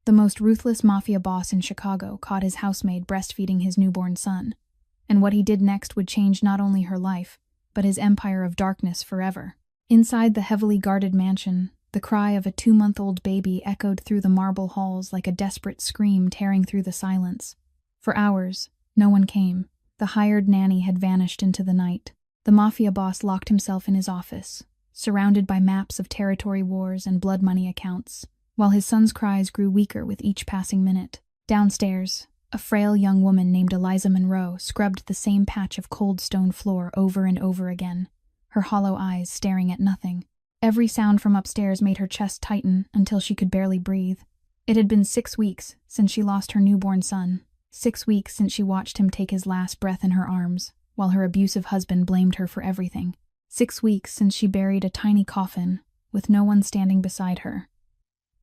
The most ruthless mafia boss in Chicago caught his housemaid breastfeeding his newborn son, and what he did next would change not only her life, but his empire of darkness forever. Inside the heavily guarded mansion, the cry of a 2-month-old baby echoed through the marble halls like a desperate scream tearing through the silence. For hours, no one came. The hired nanny had vanished into the night. The mafia boss locked himself in his office, surrounded by maps of territory wars and blood money accounts, while his son's cries grew weaker with each passing minute. Downstairs, a frail young woman named Eliza Monroe scrubbed the same patch of cold stone floor over and over again, her hollow eyes staring at nothing. Every sound from upstairs made her chest tighten until she could barely breathe. It had been 6 weeks since she lost her newborn son, 6 weeks since she watched him take his last breath in her arms, while her abusive husband blamed her for everything. 6 weeks since she buried a tiny coffin, with no one standing beside her.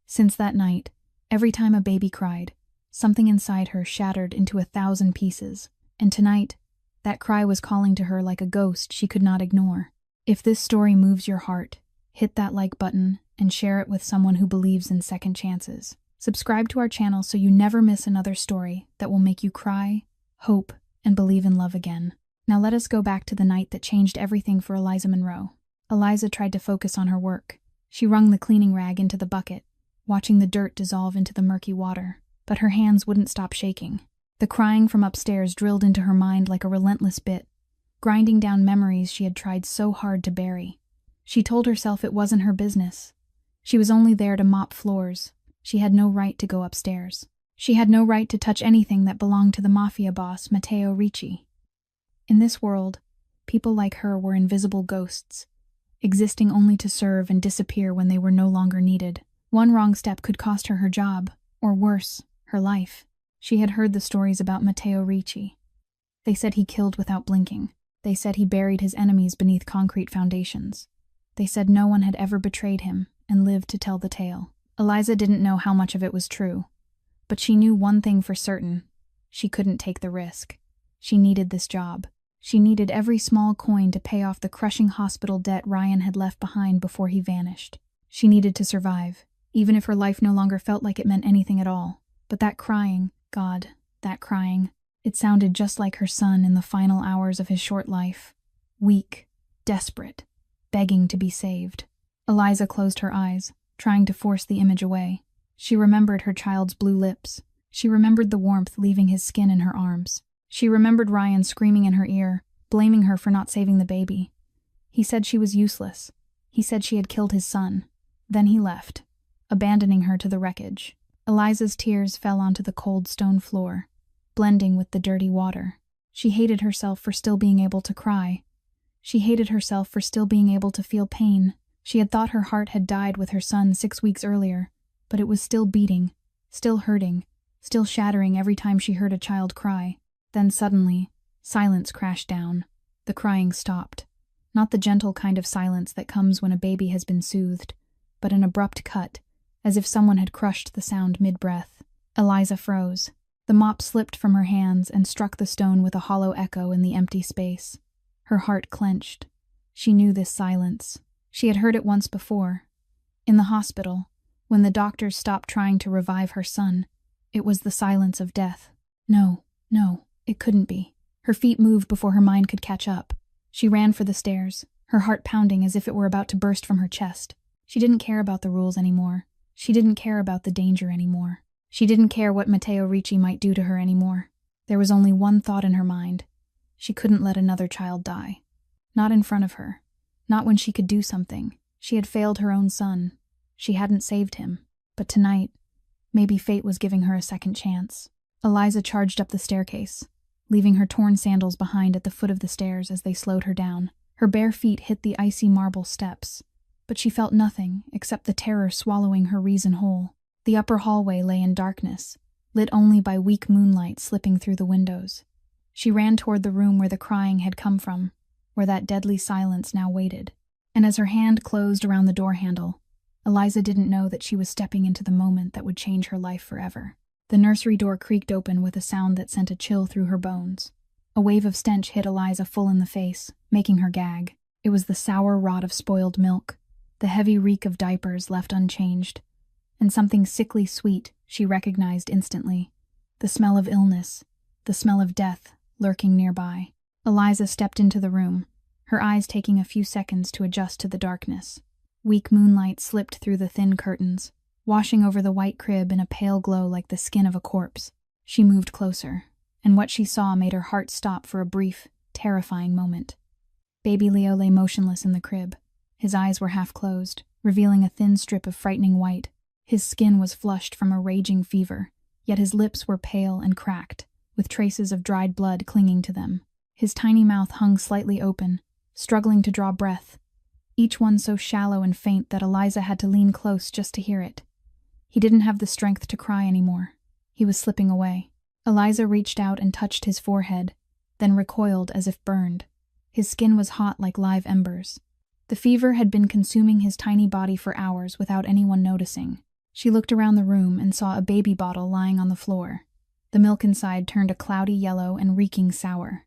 Since that night, every time a baby cried, something inside her shattered into 1,000 pieces, and tonight, that cry was calling to her like a ghost she could not ignore. If this story moves your heart, hit that like button and share it with someone who believes in second chances. Subscribe to our channel so you never miss another story that will make you cry, hope, and believe in love again. Now let us go back to the night that changed everything for Eliza Monroe. Eliza tried to focus on her work. She wrung the cleaning rag into the bucket, watching the dirt dissolve into the murky water, but her hands wouldn't stop shaking. The crying from upstairs drilled into her mind like a relentless bit, grinding down memories she had tried so hard to bury. She told herself it wasn't her business. She was only there to mop floors. She had no right to go upstairs. She had no right to touch anything that belonged to the mafia boss, Matteo Ricci. In this world, people like her were invisible ghosts, existing only to serve and disappear when they were no longer needed. One wrong step could cost her her job, or worse, her life. She had heard the stories about Matteo Ricci. They said he killed without blinking. They said he buried his enemies beneath concrete foundations. They said no one had ever betrayed him and lived to tell the tale. Eliza didn't know how much of it was true, but she knew one thing for certain. She couldn't take the risk. She needed this job. She needed every small coin to pay off the crushing hospital debt Ryan had left behind before he vanished. She needed to survive, even if her life no longer felt like it meant anything at all. But that crying, God, that crying, it sounded just like her son in the final hours of his short life. Weak, desperate, begging to be saved. Eliza closed her eyes, trying to force the image away. She remembered her child's blue lips. She remembered the warmth leaving his skin in her arms. She remembered Ryan screaming in her ear, blaming her for not saving the baby. He said she was useless. He said she had killed his son. Then he left, abandoning her to the wreckage. Eliza's tears fell onto the cold stone floor, blending with the dirty water. She hated herself for still being able to cry. She hated herself for still being able to feel pain. She had thought her heart had died with her son 6 weeks earlier, but it was still beating, still hurting, still shattering every time she heard a child cry. Then suddenly, silence crashed down. The crying stopped. Not the gentle kind of silence that comes when a baby has been soothed, but an abrupt cut, as if someone had crushed the sound mid-breath. Eliza froze. The mop slipped from her hands and struck the stone with a hollow echo in the empty space. Her heart clenched. She knew this silence. She had heard it once before. In the hospital, when the doctors stopped trying to revive her son, it was the silence of death. No, it couldn't be. Her feet moved before her mind could catch up. She ran for the stairs, her heart pounding as if it were about to burst from her chest. She didn't care about the rules anymore. She didn't care about the danger anymore. She didn't care what Matteo Ricci might do to her anymore. There was only one thought in her mind. She couldn't let another child die. Not in front of her. Not when she could do something. She had failed her own son. She hadn't saved him. But tonight, maybe fate was giving her a second chance. Eliza charged up the staircase, leaving her torn sandals behind at the foot of the stairs as they slowed her down. Her bare feet hit the icy marble steps, but she felt nothing except the terror swallowing her reason whole. The upper hallway lay in darkness, lit only by weak moonlight slipping through the windows. She ran toward the room where the crying had come from, where that deadly silence now waited. And as her hand closed around the door handle, Eliza didn't know that she was stepping into the moment that would change her life forever. The nursery door creaked open with a sound that sent a chill through her bones. A wave of stench hit Eliza full in the face, making her gag. It was the sour rot of spoiled milk, the heavy reek of diapers left unchanged, and something sickly sweet she recognized instantly. The smell of illness, the smell of death, lurking nearby. Eliza stepped into the room, her eyes taking a few seconds to adjust to the darkness. Weak moonlight slipped through the thin curtains, washing over the white crib in a pale glow like the skin of a corpse. She moved closer, and what she saw made her heart stop for a brief, terrifying moment. Baby Leo lay motionless in the crib. His eyes were half closed, revealing a thin strip of frightening white. His skin was flushed from a raging fever, yet his lips were pale and cracked, with traces of dried blood clinging to them. His tiny mouth hung slightly open, struggling to draw breath, each one so shallow and faint that Eliza had to lean close just to hear it. He didn't have the strength to cry anymore. He was slipping away. Eliza reached out and touched his forehead, then recoiled as if burned. His skin was hot like live embers. The fever had been consuming his tiny body for hours without anyone noticing. She looked around the room and saw a baby bottle lying on the floor. The milk inside turned a cloudy yellow and reeking sour.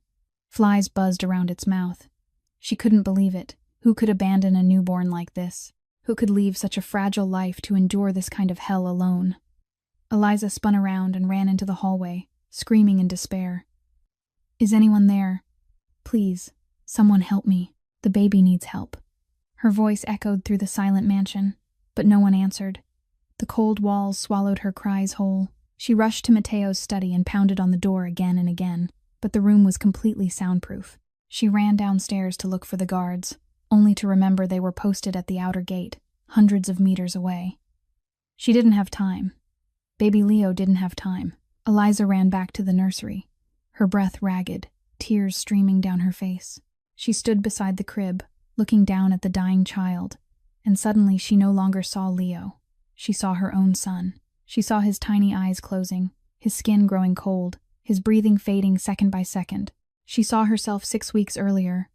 Flies buzzed around its mouth. She couldn't believe it. Who could abandon a newborn like this? Who could leave such a fragile life to endure this kind of hell alone? Eliza spun around and ran into the hallway, screaming in despair. "Is anyone there? Please, someone help me. The baby needs help." Her voice echoed through the silent mansion, but no one answered. The cold walls swallowed her cries whole. She rushed to Mateo's study and pounded on the door again and again, but the room was completely soundproof. She ran downstairs to look for the guards, only to remember they were posted at the outer gate, hundreds of meters away. She didn't have time. Baby Leo didn't have time. Eliza ran back to the nursery, her breath ragged, tears streaming down her face. She stood beside the crib, looking down at the dying child, and suddenly she no longer saw Leo. She saw her own son. She saw his tiny eyes closing, his skin growing cold, his breathing fading second by second. She saw herself 6 weeks earlier,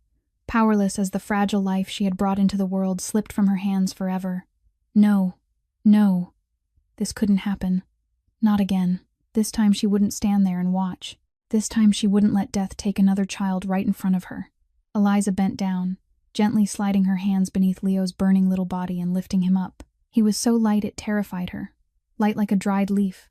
powerless as the fragile life she had brought into the world slipped from her hands forever. No, no, this couldn't happen. Not again. This time she wouldn't stand there and watch. This time she wouldn't let death take another child right in front of her. Eliza bent down, gently sliding her hands beneath Leo's burning little body and lifting him up. He was so light it terrified her. Light like a dried leaf,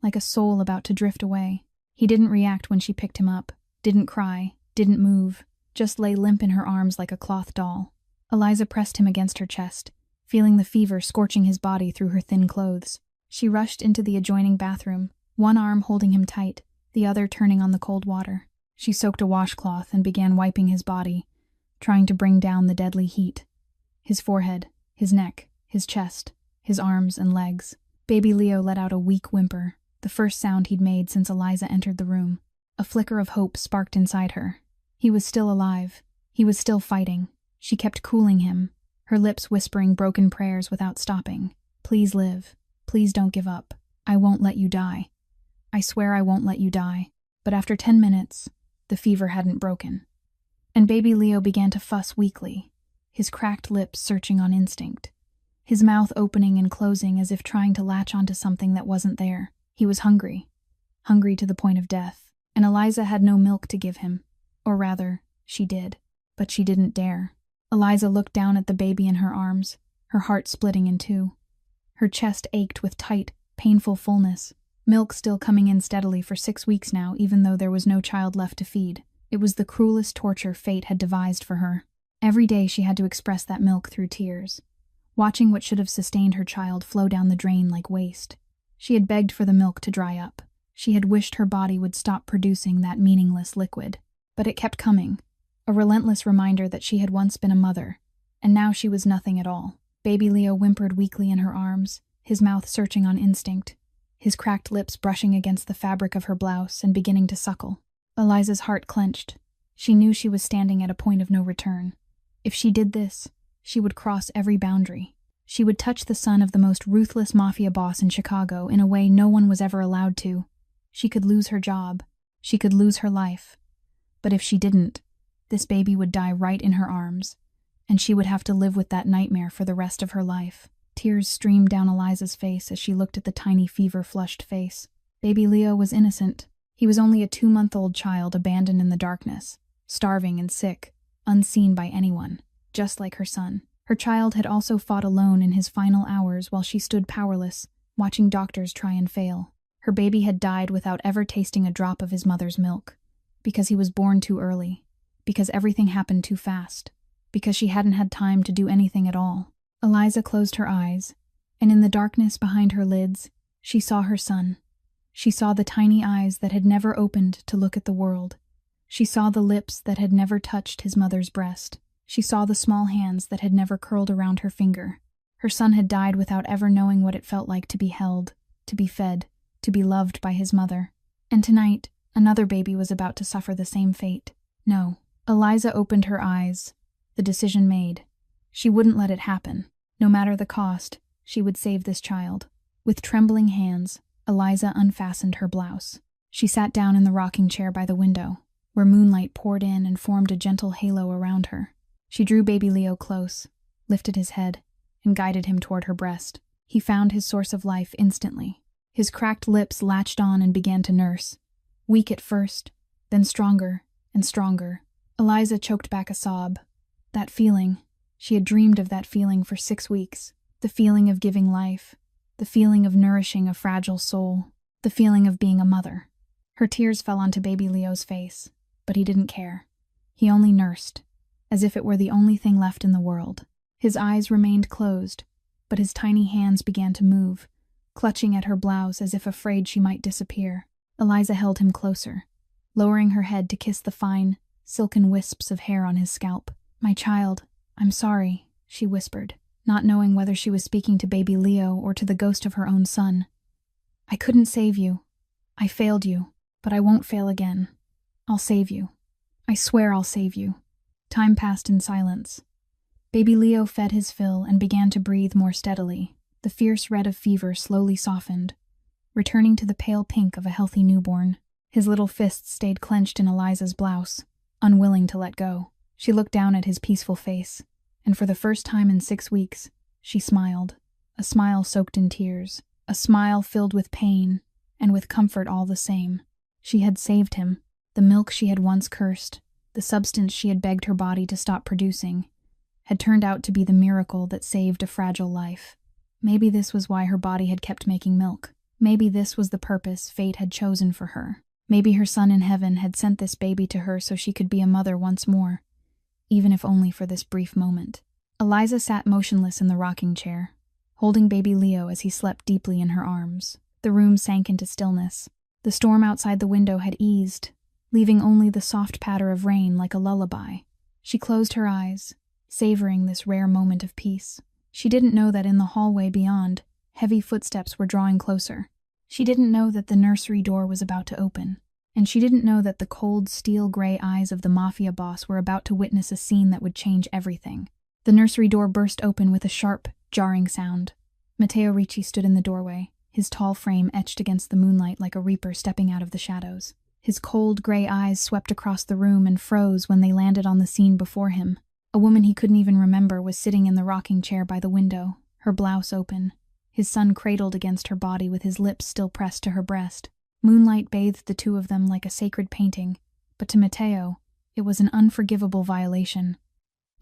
like a soul about to drift away. He didn't react when she picked him up, didn't cry, didn't move, just lay limp in her arms like a cloth doll. Eliza pressed him against her chest, feeling the fever scorching his body through her thin clothes. She rushed into the adjoining bathroom, one arm holding him tight, the other turning on the cold water. She soaked a washcloth and began wiping his body, trying to bring down the deadly heat. His forehead, his neck, his chest, his arms and legs. Baby Leo let out a weak whimper, the first sound he'd made since Eliza entered the room. A flicker of hope sparked inside her. He was still alive. He was still fighting. She kept cooling him, her lips whispering broken prayers without stopping. "Please live. Please don't give up. I won't let you die. I swear I won't let you die." But after 10 minutes, the fever hadn't broken. And baby Leo began to fuss weakly, his cracked lips searching on instinct, his mouth opening and closing as if trying to latch onto something that wasn't there. He was hungry, hungry to the point of death, and Eliza had no milk to give him. Or rather, she did, but she didn't dare. Eliza looked down at the baby in her arms, her heart splitting in two. Her chest ached with tight, painful fullness. Milk still coming in steadily for 6 weeks now, even though there was no child left to feed. It was the cruelest torture fate had devised for her. Every day she had to express that milk through tears, watching what should have sustained her child flow down the drain like waste. She had begged for the milk to dry up. She had wished her body would stop producing that meaningless liquid. But it kept coming, a relentless reminder that she had once been a mother, and now she was nothing at all. Baby Leo whimpered weakly in her arms, his mouth searching on instinct, his cracked lips brushing against the fabric of her blouse and beginning to suckle. Eliza's heart clenched. She knew she was standing at a point of no return. If she did this, she would cross every boundary. She would touch the son of the most ruthless mafia boss in Chicago in a way no one was ever allowed to. She could lose her job. She could lose her life. But if she didn't, this baby would die right in her arms, and she would have to live with that nightmare for the rest of her life. Tears streamed down Eliza's face as she looked at the tiny fever-flushed face. Baby Leo was innocent. He was only a 2-month-old child abandoned in the darkness, starving and sick, unseen by anyone, just like her son. Her child had also fought alone in his final hours while she stood powerless, watching doctors try and fail. Her baby had died without ever tasting a drop of his mother's milk. Because he was born too early. Because everything happened too fast. Because she hadn't had time to do anything at all. Eliza closed her eyes, and in the darkness behind her lids, she saw her son. She saw the tiny eyes that had never opened to look at the world. She saw the lips that had never touched his mother's breast. She saw the small hands that had never curled around her finger. Her son had died without ever knowing what it felt like to be held, to be fed, to be loved by his mother. And tonight, another baby was about to suffer the same fate. No. Eliza opened her eyes. The decision made. She wouldn't let it happen. No matter the cost, she would save this child. With trembling hands, Eliza unfastened her blouse. She sat down in the rocking chair by the window, where moonlight poured in and formed a gentle halo around her. She drew baby Leo close, lifted his head, and guided him toward her breast. He found his source of life instantly. His cracked lips latched on and began to nurse. Weak at first, then stronger and stronger. Eliza choked back a sob. That feeling, she had dreamed of that feeling for 6 weeks. The feeling of giving life. The feeling of nourishing a fragile soul. The feeling of being a mother. Her tears fell onto baby Leo's face, but he didn't care. He only nursed, as if it were the only thing left in the world. His eyes remained closed, but his tiny hands began to move, clutching at her blouse as if afraid she might disappear. Eliza held him closer, lowering her head to kiss the fine, silken wisps of hair on his scalp. "My child, I'm sorry," she whispered, not knowing whether she was speaking to baby Leo or to the ghost of her own son. "I couldn't save you. I failed you, but I won't fail again. I'll save you. I swear I'll save you." Time passed in silence. Baby Leo fed his fill and began to breathe more steadily. The fierce red of fever slowly softened, returning to the pale pink of a healthy newborn. His little fists stayed clenched in Eliza's blouse, unwilling to let go. She looked down at his peaceful face, and for the first time in 6 weeks, she smiled. A smile soaked in tears, a smile filled with pain, and with comfort all the same. She had saved him. The milk she had once cursed, the substance she had begged her body to stop producing, had turned out to be the miracle that saved a fragile life. Maybe this was why her body had kept making milk. Maybe this was the purpose fate had chosen for her. Maybe her son in heaven had sent this baby to her so she could be a mother once more, even if only for this brief moment. Eliza sat motionless in the rocking chair, holding baby Leo as he slept deeply in her arms. The room sank into stillness. The storm outside the window had eased, leaving only the soft patter of rain like a lullaby. She closed her eyes, savoring this rare moment of peace. She didn't know that in the hallway beyond, heavy footsteps were drawing closer. She didn't know that the nursery door was about to open. And she didn't know that the cold, steel-gray eyes of the Mafia boss were about to witness a scene that would change everything. The nursery door burst open with a sharp, jarring sound. Matteo Ricci stood in the doorway, his tall frame etched against the moonlight like a reaper stepping out of the shadows. His cold, gray eyes swept across the room and froze when they landed on the scene before him. A woman he couldn't even remember was sitting in the rocking chair by the window, her blouse open, his son cradled against her body with his lips still pressed to her breast. Moonlight bathed the two of them like a sacred painting, but to Matteo, it was an unforgivable violation.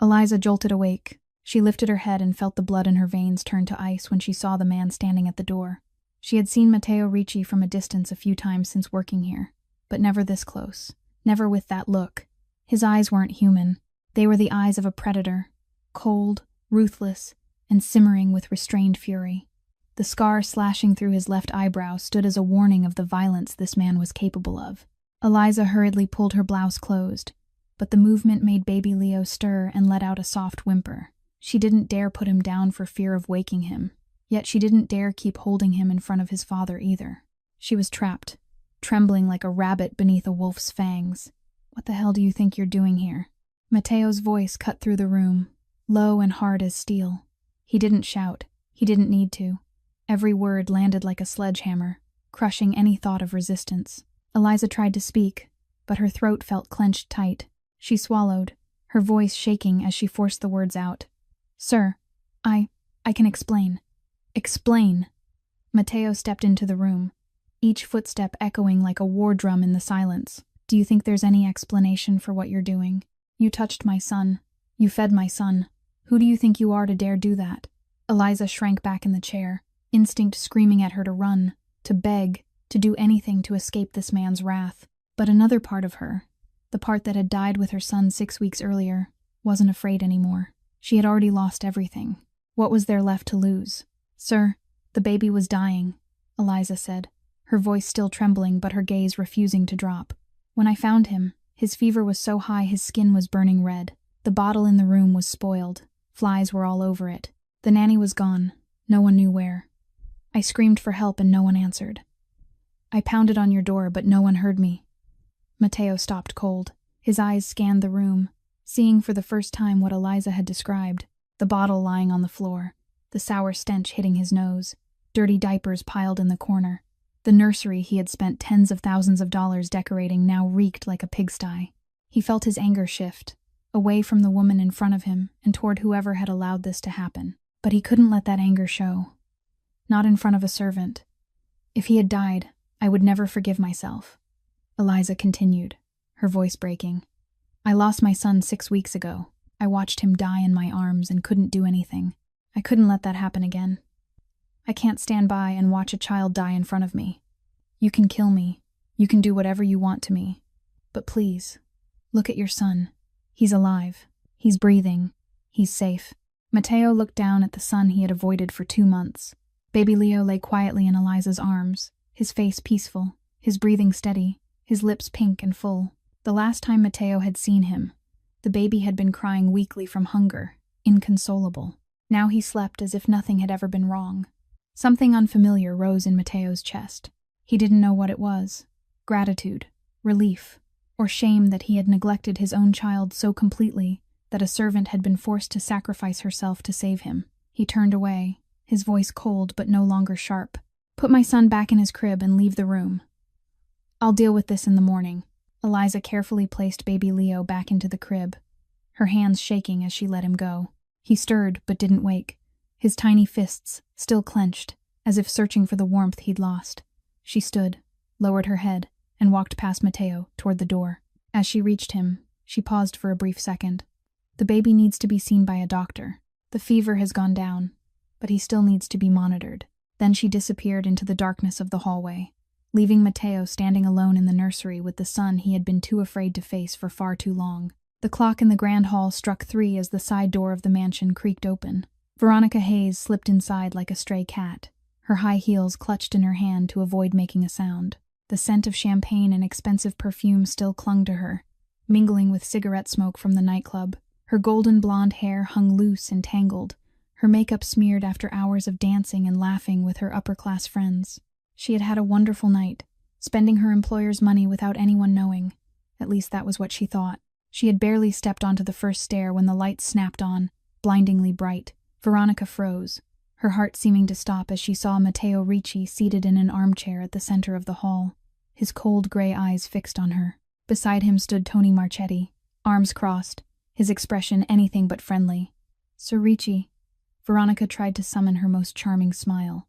Eliza jolted awake. She lifted her head and felt the blood in her veins turn to ice when she saw the man standing at the door. She had seen Matteo Ricci from a distance a few times since working here, but never this close, never with that look. His eyes weren't human. They were the eyes of a predator, cold, ruthless, and simmering with restrained fury. The scar slashing through his left eyebrow stood as a warning of the violence this man was capable of. Eliza hurriedly pulled her blouse closed, but the movement made baby Leo stir and let out a soft whimper. She didn't dare put him down for fear of waking him, yet she didn't dare keep holding him in front of his father either. She was trapped, trembling like a rabbit beneath a wolf's fangs. "What the hell do you think you're doing here?" Matteo's voice cut through the room, low and hard as steel. He didn't shout. He didn't need to. Every word landed like a sledgehammer, crushing any thought of resistance. Eliza tried to speak, but her throat felt clenched tight. She swallowed, her voice shaking as she forced the words out. "Sir, I can explain." "Explain." Matteo stepped into the room, each footstep echoing like a war drum in the silence. "Do you think there's any explanation for what you're doing? You touched my son. You fed my son. Who do you think you are to dare do that? Eliza shrank back in the chair, instinct screaming at her to run, to beg, to do anything to escape this man's wrath. But another part of her, the part that had died with her son 6 weeks earlier, wasn't afraid anymore. She had already lost everything. What was there left to lose? Sir, the baby was dying, Eliza said, her voice still trembling but her gaze refusing to drop. When I found him, his fever was so high his skin was burning red. The bottle in the room was spoiled. Flies were all over it. The nanny was gone. No one knew where. I screamed for help and no one answered. I pounded on your door but no one heard me. Matteo stopped cold. His eyes scanned the room, seeing for the first time what Eliza had described. The bottle lying on the floor, the sour stench hitting his nose, dirty diapers piled in the corner. The nursery he had spent tens of thousands of dollars decorating now reeked like a pigsty. He felt his anger shift, away from the woman in front of him and toward whoever had allowed this to happen. But he couldn't let that anger show. Not in front of a servant. If he had died, I would never forgive myself. Eliza continued, her voice breaking. I lost my son 6 weeks ago. I watched him die in my arms and couldn't do anything. I couldn't let that happen again. I can't stand by and watch a child die in front of me. You can kill me. You can do whatever you want to me. But please, look at your son. He's alive. He's breathing. He's safe. Matteo looked down at the son he had avoided for 2 months. Baby Leo lay quietly in Eliza's arms, his face peaceful, his breathing steady, his lips pink and full. The last time Matteo had seen him, the baby had been crying weakly from hunger, inconsolable. Now he slept as if nothing had ever been wrong. Something unfamiliar rose in Matteo's chest. He didn't know what it was. Gratitude, relief, or shame that he had neglected his own child so completely that a servant had been forced to sacrifice herself to save him. He turned away, his voice cold but no longer sharp. Put my son back in his crib and leave the room. I'll deal with this in the morning. Eliza carefully placed baby Leo back into the crib, her hands shaking as she let him go. He stirred but didn't wake, his tiny fists still clenched, as if searching for the warmth he'd lost. She stood, lowered her head, and walked past Matteo toward the door. As she reached him, she paused for a brief second. The baby needs to be seen by a doctor. The fever has gone down, but he still needs to be monitored. Then she disappeared into the darkness of the hallway, leaving Matteo standing alone in the nursery with the son he had been too afraid to face for far too long. The clock in the grand hall struck 3 as the side door of the mansion creaked open. Veronica Hayes slipped inside like a stray cat, her high heels clutched in her hand to avoid making a sound. The scent of champagne and expensive perfume still clung to her, mingling with cigarette smoke from the nightclub. Her golden blonde hair hung loose and tangled, her makeup smeared after hours of dancing and laughing with her upper-class friends. She had had a wonderful night, spending her employer's money without anyone knowing. At least that was what she thought. She had barely stepped onto the first stair when the lights snapped on, blindingly bright. Veronica froze, her heart seeming to stop as she saw Matteo Ricci seated in an armchair at the center of the hall, his cold gray eyes fixed on her. Beside him stood Tony Marchetti, arms crossed, his expression anything but friendly. Sir Ricci. Veronica tried to summon her most charming smile,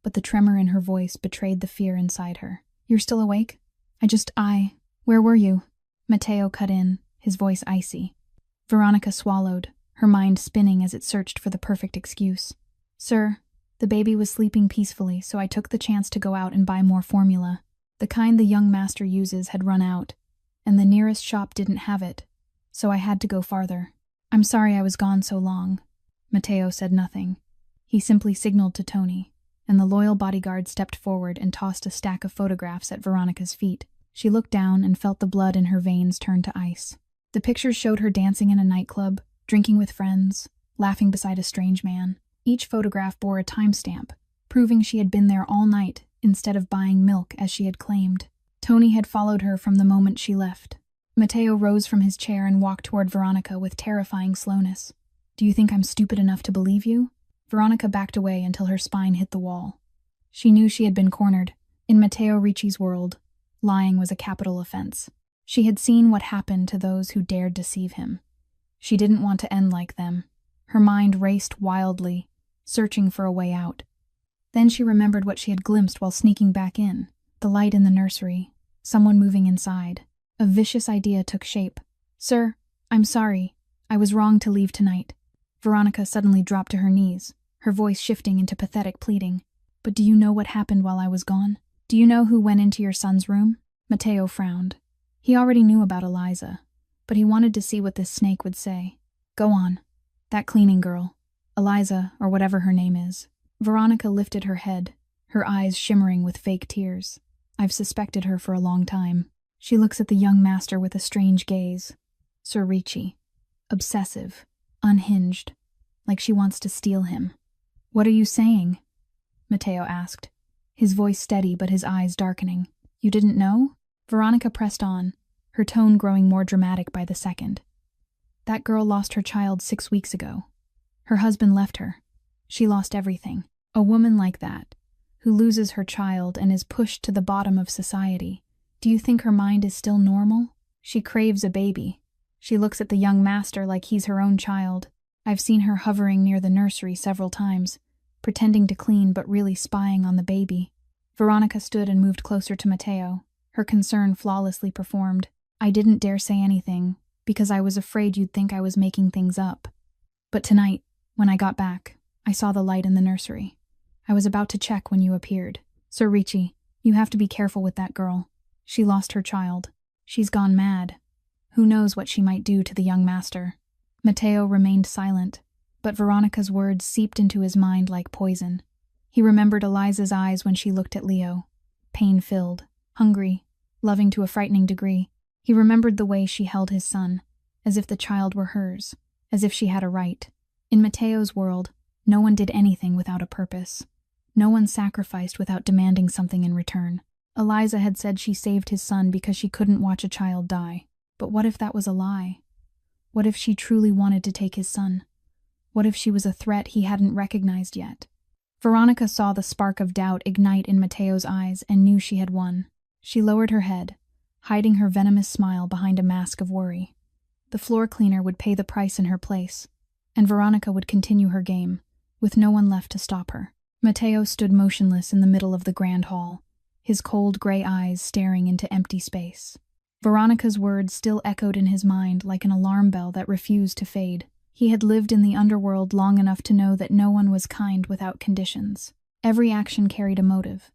but the tremor in her voice betrayed the fear inside her. You're still awake? Where were you? Matteo cut in, his voice icy. Veronica swallowed, her mind spinning as it searched for the perfect excuse. Sir, the baby was sleeping peacefully, so I took the chance to go out and buy more formula. The kind the young master uses had run out, and the nearest shop didn't have it, so I had to go farther. I'm sorry I was gone so long. Matteo said nothing. He simply signaled to Tony, and the loyal bodyguard stepped forward and tossed a stack of photographs at Veronica's feet. She looked down and felt the blood in her veins turn to ice. The pictures showed her dancing in a nightclub, drinking with friends, laughing beside a strange man. Each photograph bore a timestamp, proving she had been there all night instead of buying milk as she had claimed. Tony had followed her from the moment she left. Matteo rose from his chair and walked toward Veronica with terrifying slowness. Do you think I'm stupid enough to believe you? Veronica backed away until her spine hit the wall. She knew she had been cornered. In Matteo Ricci's world, lying was a capital offense. She had seen what happened to those who dared deceive him. She didn't want to end like them. Her mind raced wildly, searching for a way out. Then she remembered what she had glimpsed while sneaking back in, the light in the nursery, someone moving inside. A vicious idea took shape. Sir, I'm sorry. I was wrong to leave tonight. Veronica suddenly dropped to her knees, her voice shifting into pathetic pleading. But do you know what happened while I was gone? Do you know who went into your son's room? Matteo frowned. He already knew about Eliza, but he wanted to see what this snake would say. Go on. That cleaning girl. Eliza, or whatever her name is. Veronica lifted her head, her eyes shimmering with fake tears. I've suspected her for a long time. She looks at the young master with a strange gaze. Sir Ricci. Obsessive. Unhinged. Like she wants to steal him. What are you saying? Matteo asked, his voice steady but his eyes darkening. You didn't know? Veronica pressed on, her tone growing more dramatic by the second. That girl lost her child 6 weeks ago. Her husband left her. She lost everything. A woman like that, who loses her child and is pushed to the bottom of society. Do you think her mind is still normal? She craves a baby. She looks at the young master like he's her own child. I've seen her hovering near the nursery several times, pretending to clean but really spying on the baby. Veronica stood and moved closer to Matteo, her concern flawlessly performed. I didn't dare say anything, because I was afraid you'd think I was making things up. But tonight, when I got back, I saw the light in the nursery. I was about to check when you appeared. Sir Ricci, you have to be careful with that girl. She lost her child. She's gone mad. Who knows what she might do to the young master? Matteo remained silent, but Veronica's words seeped into his mind like poison. He remembered Eliza's eyes when she looked at Leo. Pain-filled, hungry, loving to a frightening degree. He remembered the way she held his son, as if the child were hers, as if she had a right. In Matteo's world, no one did anything without a purpose. No one sacrificed without demanding something in return. Eliza had said she saved his son because she couldn't watch a child die. But what if that was a lie? What if she truly wanted to take his son? What if she was a threat he hadn't recognized yet? Veronica saw the spark of doubt ignite in Matteo's eyes and knew she had won. She lowered her head, hiding her venomous smile behind a mask of worry. The floor cleaner would pay the price in her place, and Veronica would continue her game, with no one left to stop her. Matteo stood motionless in the middle of the grand hall, his cold gray eyes staring into empty space. Veronica's words still echoed in his mind like an alarm bell that refused to fade. He had lived in the underworld long enough to know that no one was kind without conditions. Every action carried a motive.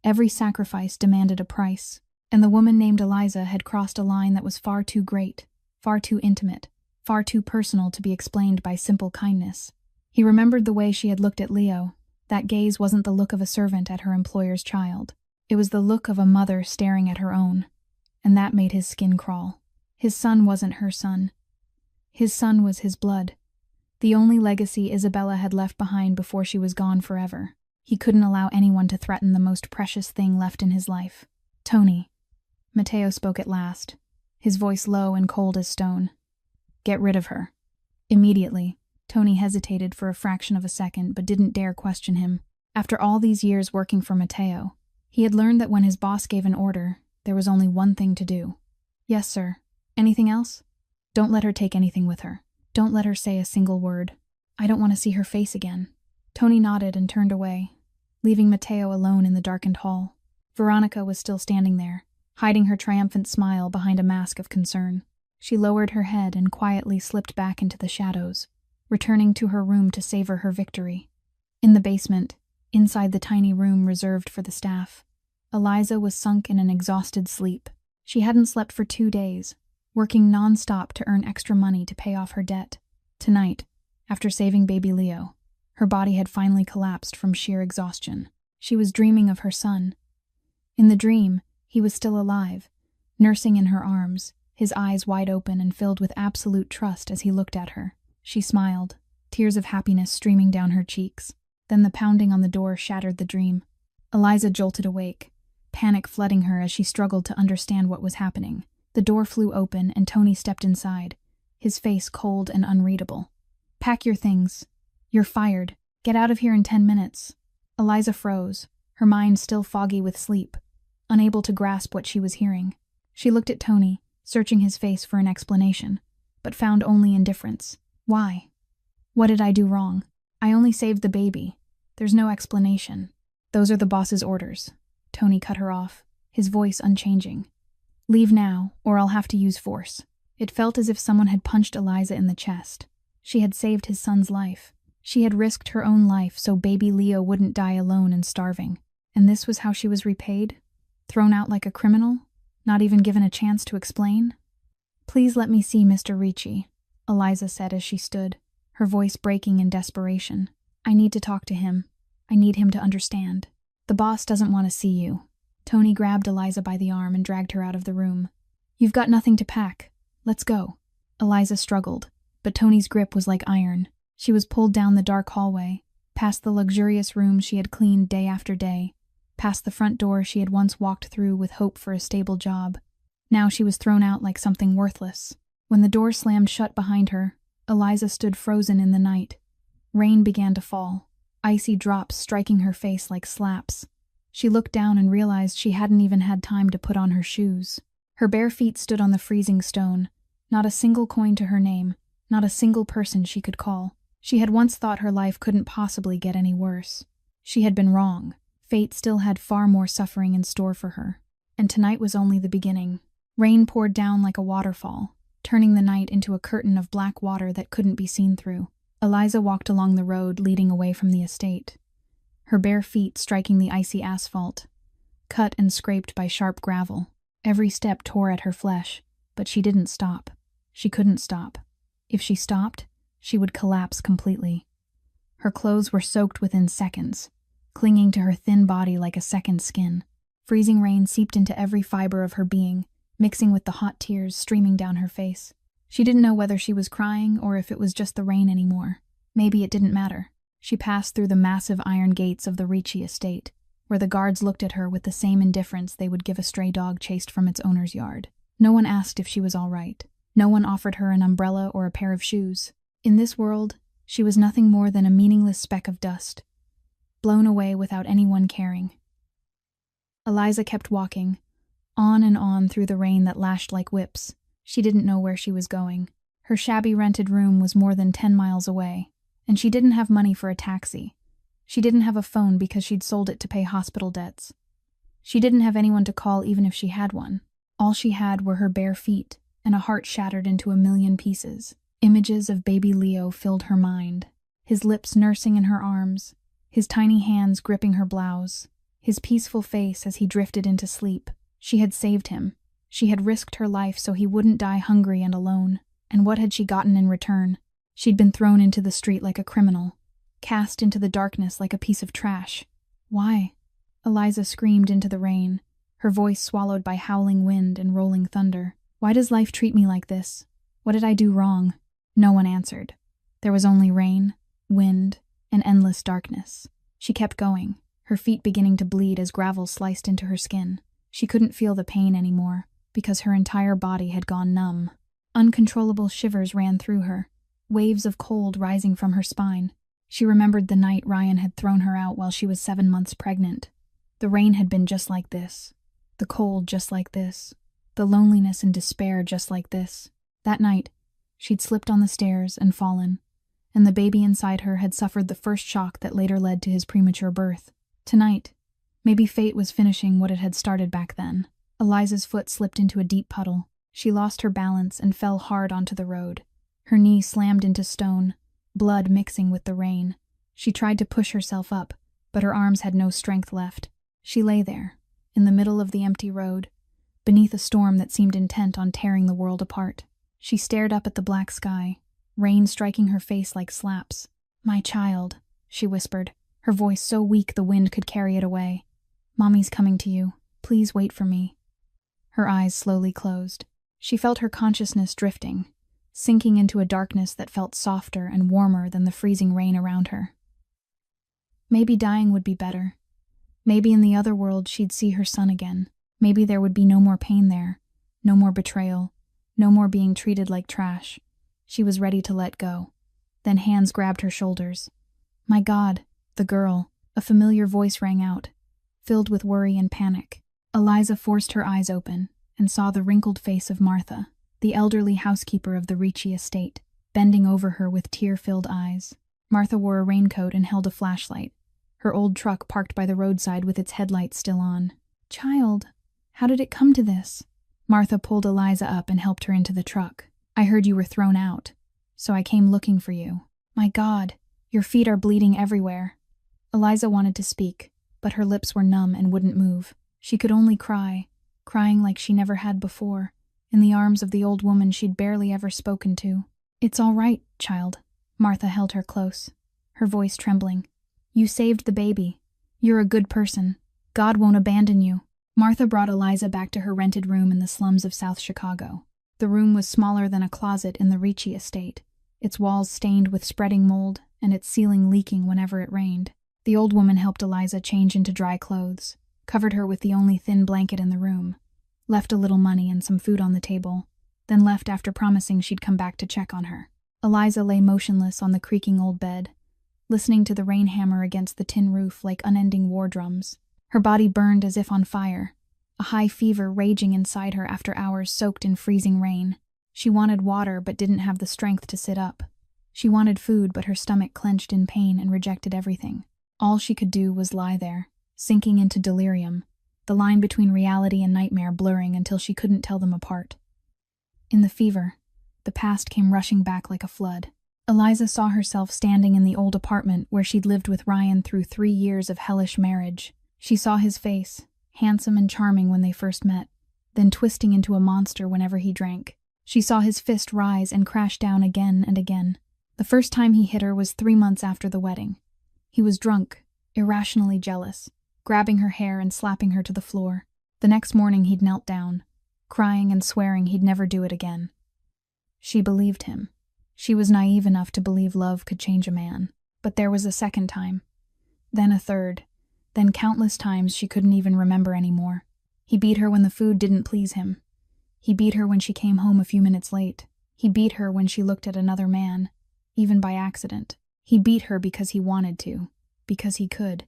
Every sacrifice demanded a price, and the woman named Eliza had crossed a line that was far too great, far too intimate, far too personal to be explained by simple kindness. He remembered the way she had looked at Leo. That gaze wasn't the look of a servant at her employer's child. It was the look of a mother staring at her own. And that made his skin crawl. His son wasn't her son. His son was his blood. The only legacy Isabella had left behind before she was gone forever. He couldn't allow anyone to threaten the most precious thing left in his life. Tony. Matteo spoke at last, his voice low and cold as stone. Get rid of her. Immediately, Tony hesitated for a fraction of a second but didn't dare question him. After all these years working for Matteo, he had learned that when his boss gave an order, there was only one thing to do. Yes, sir. Anything else? Don't let her take anything with her. Don't let her say a single word. I don't want to see her face again. Tony nodded and turned away, leaving Matteo alone in the darkened hall. Veronica was still standing there, hiding her triumphant smile behind a mask of concern. She lowered her head and quietly slipped back into the shadows, returning to her room to savor her victory. In the basement, inside the tiny room reserved for the staff, Eliza was sunk in an exhausted sleep. She hadn't slept for 2 days, working non-stop to earn extra money to pay off her debt. Tonight, after saving baby Leo, her body had finally collapsed from sheer exhaustion. She was dreaming of her son. In the dream, he was still alive, nursing in her arms, his eyes wide open and filled with absolute trust as he looked at her. She smiled, tears of happiness streaming down her cheeks. Then the pounding on the door shattered the dream. Eliza jolted awake, panic flooding her as she struggled to understand what was happening. The door flew open and Tony stepped inside, his face cold and unreadable. Pack your things. You're fired. Get out of here in 10 minutes. Eliza froze, her mind still foggy with sleep, unable to grasp what she was hearing. She looked at Tony, searching his face for an explanation, but found only indifference. Why? What did I do wrong? I only saved the baby. There's no explanation. Those are the boss's orders. Tony cut her off, his voice unchanging. Leave now, or I'll have to use force. It felt as if someone had punched Eliza in the chest. She had saved his son's life. She had risked her own life so baby Leo wouldn't die alone and starving. And this was how she was repaid? Thrown out like a criminal? Not even given a chance to explain? "Please let me see Mr. Ricci," Eliza said as she stood, her voice breaking in desperation. "I need to talk to him. I need him to understand." "The boss doesn't want to see you." Tony grabbed Eliza by the arm and dragged her out of the room. "You've got nothing to pack. Let's go." Eliza struggled, but Tony's grip was like iron. She was pulled down the dark hallway, past the luxurious rooms she had cleaned day after day, past the front door she had once walked through with hope for a stable job. Now she was thrown out like something worthless. When the door slammed shut behind her, Eliza stood frozen in the night. Rain began to fall, icy drops striking her face like slaps. She looked down and realized she hadn't even had time to put on her shoes. Her bare feet stood on the freezing stone, not a single coin to her name, not a single person she could call. She had once thought her life couldn't possibly get any worse. She had been wrong. Fate still had far more suffering in store for her. And tonight was only the beginning. Rain poured down like a waterfall, turning the night into a curtain of black water that couldn't be seen through. Eliza walked along the road leading away from the estate, her bare feet striking the icy asphalt, cut and scraped by sharp gravel. Every step tore at her flesh, but she didn't stop. She couldn't stop. If she stopped, she would collapse completely. Her clothes were soaked within seconds, clinging to her thin body like a second skin. Freezing rain seeped into every fiber of her being, mixing with the hot tears streaming down her face. She didn't know whether she was crying or if it was just the rain anymore. Maybe it didn't matter. She passed through the massive iron gates of the Ricci estate, where the guards looked at her with the same indifference they would give a stray dog chased from its owner's yard. No one asked if she was all right. No one offered her an umbrella or a pair of shoes. In this world, she was nothing more than a meaningless speck of dust, blown away without anyone caring. Eliza kept walking, on and on through the rain that lashed like whips. She didn't know where she was going. Her shabby rented room was more than 10 miles away, and she didn't have money for a taxi. She didn't have a phone because she'd sold it to pay hospital debts. She didn't have anyone to call even if she had one. All she had were her bare feet and a heart shattered into a million pieces. Images of baby Leo filled her mind, his lips nursing in her arms, his tiny hands gripping her blouse, his peaceful face as he drifted into sleep. She had saved him. She had risked her life so he wouldn't die hungry and alone. And what had she gotten in return? She'd been thrown into the street like a criminal, cast into the darkness like a piece of trash. Why? Eliza screamed into the rain, her voice swallowed by howling wind and rolling thunder. Why does life treat me like this? What did I do wrong? No one answered. There was only rain, wind, and endless darkness. She kept going, her feet beginning to bleed as gravel sliced into her skin. She couldn't feel the pain anymore, because her entire body had gone numb. Uncontrollable shivers ran through her, waves of cold rising from her spine. She remembered the night Ryan had thrown her out while she was 7 months pregnant. The rain had been just like this, the cold just like this, the loneliness and despair just like this. That night, she'd slipped on the stairs and fallen, and the baby inside her had suffered the first shock that later led to his premature birth. Tonight, maybe fate was finishing what it had started back then. Eliza's foot slipped into a deep puddle. She lost her balance and fell hard onto the road. Her knee slammed into stone, blood mixing with the rain. She tried to push herself up, but her arms had no strength left. She lay there, in the middle of the empty road, beneath a storm that seemed intent on tearing the world apart. She stared up at the black sky, rain striking her face like slaps. "My child," she whispered, her voice so weak the wind could carry it away. "Mommy's coming to you. Please wait for me." Her eyes slowly closed. She felt her consciousness drifting, sinking into a darkness that felt softer and warmer than the freezing rain around her. Maybe dying would be better. Maybe in the other world she'd see her son again. Maybe there would be no more pain there, no more betrayal, no more being treated like trash. She was ready to let go. Then hands grabbed her shoulders. "My God, the girl," a familiar voice rang out, filled with worry and panic. Eliza forced her eyes open and saw the wrinkled face of Martha, the elderly housekeeper of the Ricci estate, bending over her with tear-filled eyes. Martha wore a raincoat and held a flashlight, her old truck parked by the roadside with its headlights still on. "Child, how did it come to this?" Martha pulled Eliza up and helped her into the truck. "I heard you were thrown out," so I came looking for you. My God, your feet are bleeding everywhere." Eliza wanted to speak, but her lips were numb and wouldn't move. She could only cry, crying like she never had before, in the arms of the old woman she'd barely ever spoken to. "It's all right, child." Martha held her close, her voice trembling. "You saved the baby. You're a good person. God won't abandon you." Martha brought Eliza back to her rented room in the slums of South Chicago. The room was smaller than a closet in the Ricci estate, its walls stained with spreading mold and its ceiling leaking whenever it rained. The old woman helped Eliza change into dry clothes, covered her with the only thin blanket in the room, left a little money and some food on the table, then left after promising she'd come back to check on her. Eliza lay motionless on the creaking old bed, listening to the rain hammer against the tin roof like unending war drums. Her body burned as if on fire, a high fever raging inside her after hours soaked in freezing rain. She wanted water but didn't have the strength to sit up. She wanted food but her stomach clenched in pain and rejected everything. All she could do was lie there, sinking into delirium, the line between reality and nightmare blurring until she couldn't tell them apart. In the fever, the past came rushing back like a flood. Eliza saw herself standing in the old apartment where she'd lived with Ryan through 3 years of hellish marriage. She saw his face, handsome and charming when they first met, then twisting into a monster whenever he drank. She saw his fist rise and crash down again and again. The first time he hit her was 3 months after the wedding. He was drunk, irrationally jealous, grabbing her hair and slapping her to the floor. The next morning he'd knelt down, crying and swearing he'd never do it again. She believed him. She was naive enough to believe love could change a man. But there was a second time, then a third, then countless times she couldn't even remember anymore. He beat her when the food didn't please him. He beat her when she came home a few minutes late. He beat her when she looked at another man, even by accident. He beat her because he wanted to, because he could,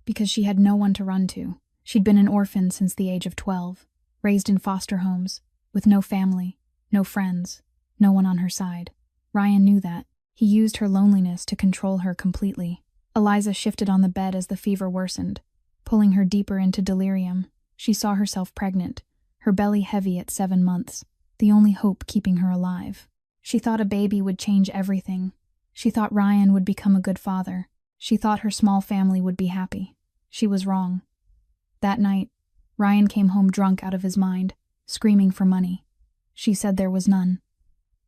because she had no one to run to. She'd been an orphan since the age of 12, raised in foster homes, with no family, no friends, no one on her side. Ryan knew that. He used her loneliness to control her completely. Eliza shifted on the bed as the fever worsened, pulling her deeper into delirium. She saw herself pregnant, her belly heavy at 7 months, the only hope keeping her alive. She thought a baby would change everything. She thought Ryan would become a good father. She thought her small family would be happy. She was wrong. That night, Ryan came home drunk out of his mind, screaming for money. She said there was none.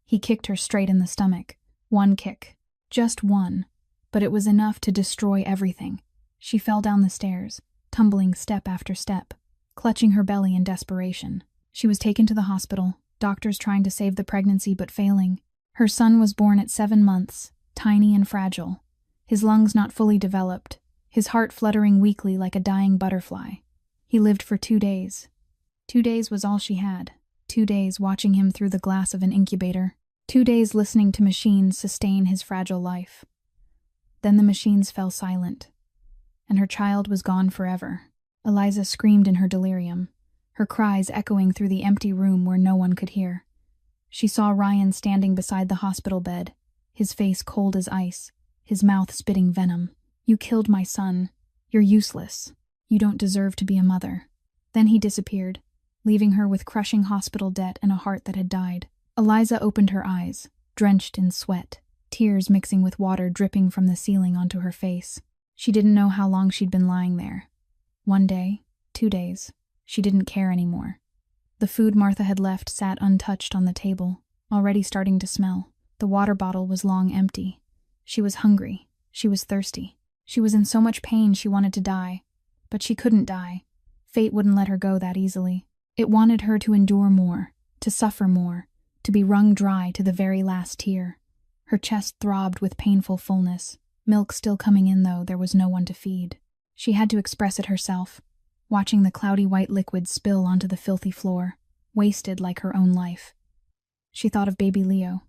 He kicked her straight in the stomach. One kick. Just one. But it was enough to destroy everything. She fell down the stairs, tumbling step after step, clutching her belly in desperation. She was taken to the hospital, doctors trying to save the pregnancy but failing. Her son was born at 7 months, tiny and fragile, his lungs not fully developed, his heart fluttering weakly like a dying butterfly. He lived for 2 days. 2 days was all she had. 2 days watching him through the glass of an incubator. 2 days listening to machines sustain his fragile life. Then the machines fell silent, and her child was gone forever. Eliza screamed in her delirium, her cries echoing through the empty room where no one could hear. She saw Ryan standing beside the hospital bed, his face cold as ice, his mouth spitting venom. "You killed my son. You're useless. You don't deserve to be a mother." Then he disappeared, leaving her with crushing hospital debt and a heart that had died. Eliza opened her eyes, drenched in sweat, tears mixing with water dripping from the ceiling onto her face. She didn't know how long she'd been lying there. 1 day, 2 days. She didn't care anymore. The food Martha had left sat untouched on the table, already starting to smell. The water bottle was long empty. She was hungry. She was thirsty. She was in so much pain she wanted to die. But she couldn't die. Fate wouldn't let her go that easily. It wanted her to endure more, to suffer more, to be wrung dry to the very last tear. Her chest throbbed with painful fullness. Milk still coming in, though there was no one to feed. She had to express it herself, watching the cloudy white liquid spill onto the filthy floor, wasted like her own life. She thought of baby Leo.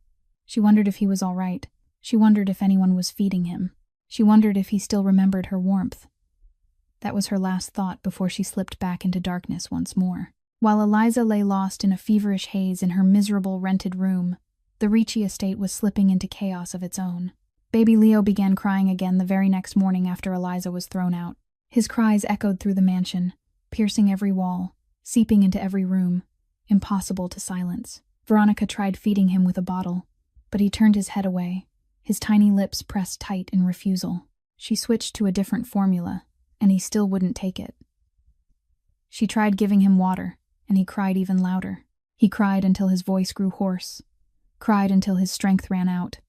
She wondered if he was all right. She wondered if anyone was feeding him. She wondered if he still remembered her warmth. That was her last thought before she slipped back into darkness once more. While Eliza lay lost in a feverish haze in her miserable rented room, the Ricci estate was slipping into chaos of its own. Baby Leo began crying again the very next morning after Eliza was thrown out. His cries echoed through the mansion, piercing every wall, seeping into every room, impossible to silence. Veronica tried feeding him with a bottle, but he turned his head away, his tiny lips pressed tight in refusal. She switched to a different formula, and he still wouldn't take it. She tried giving him water, and he cried even louder. He cried until his voice grew hoarse, cried until his strength ran out,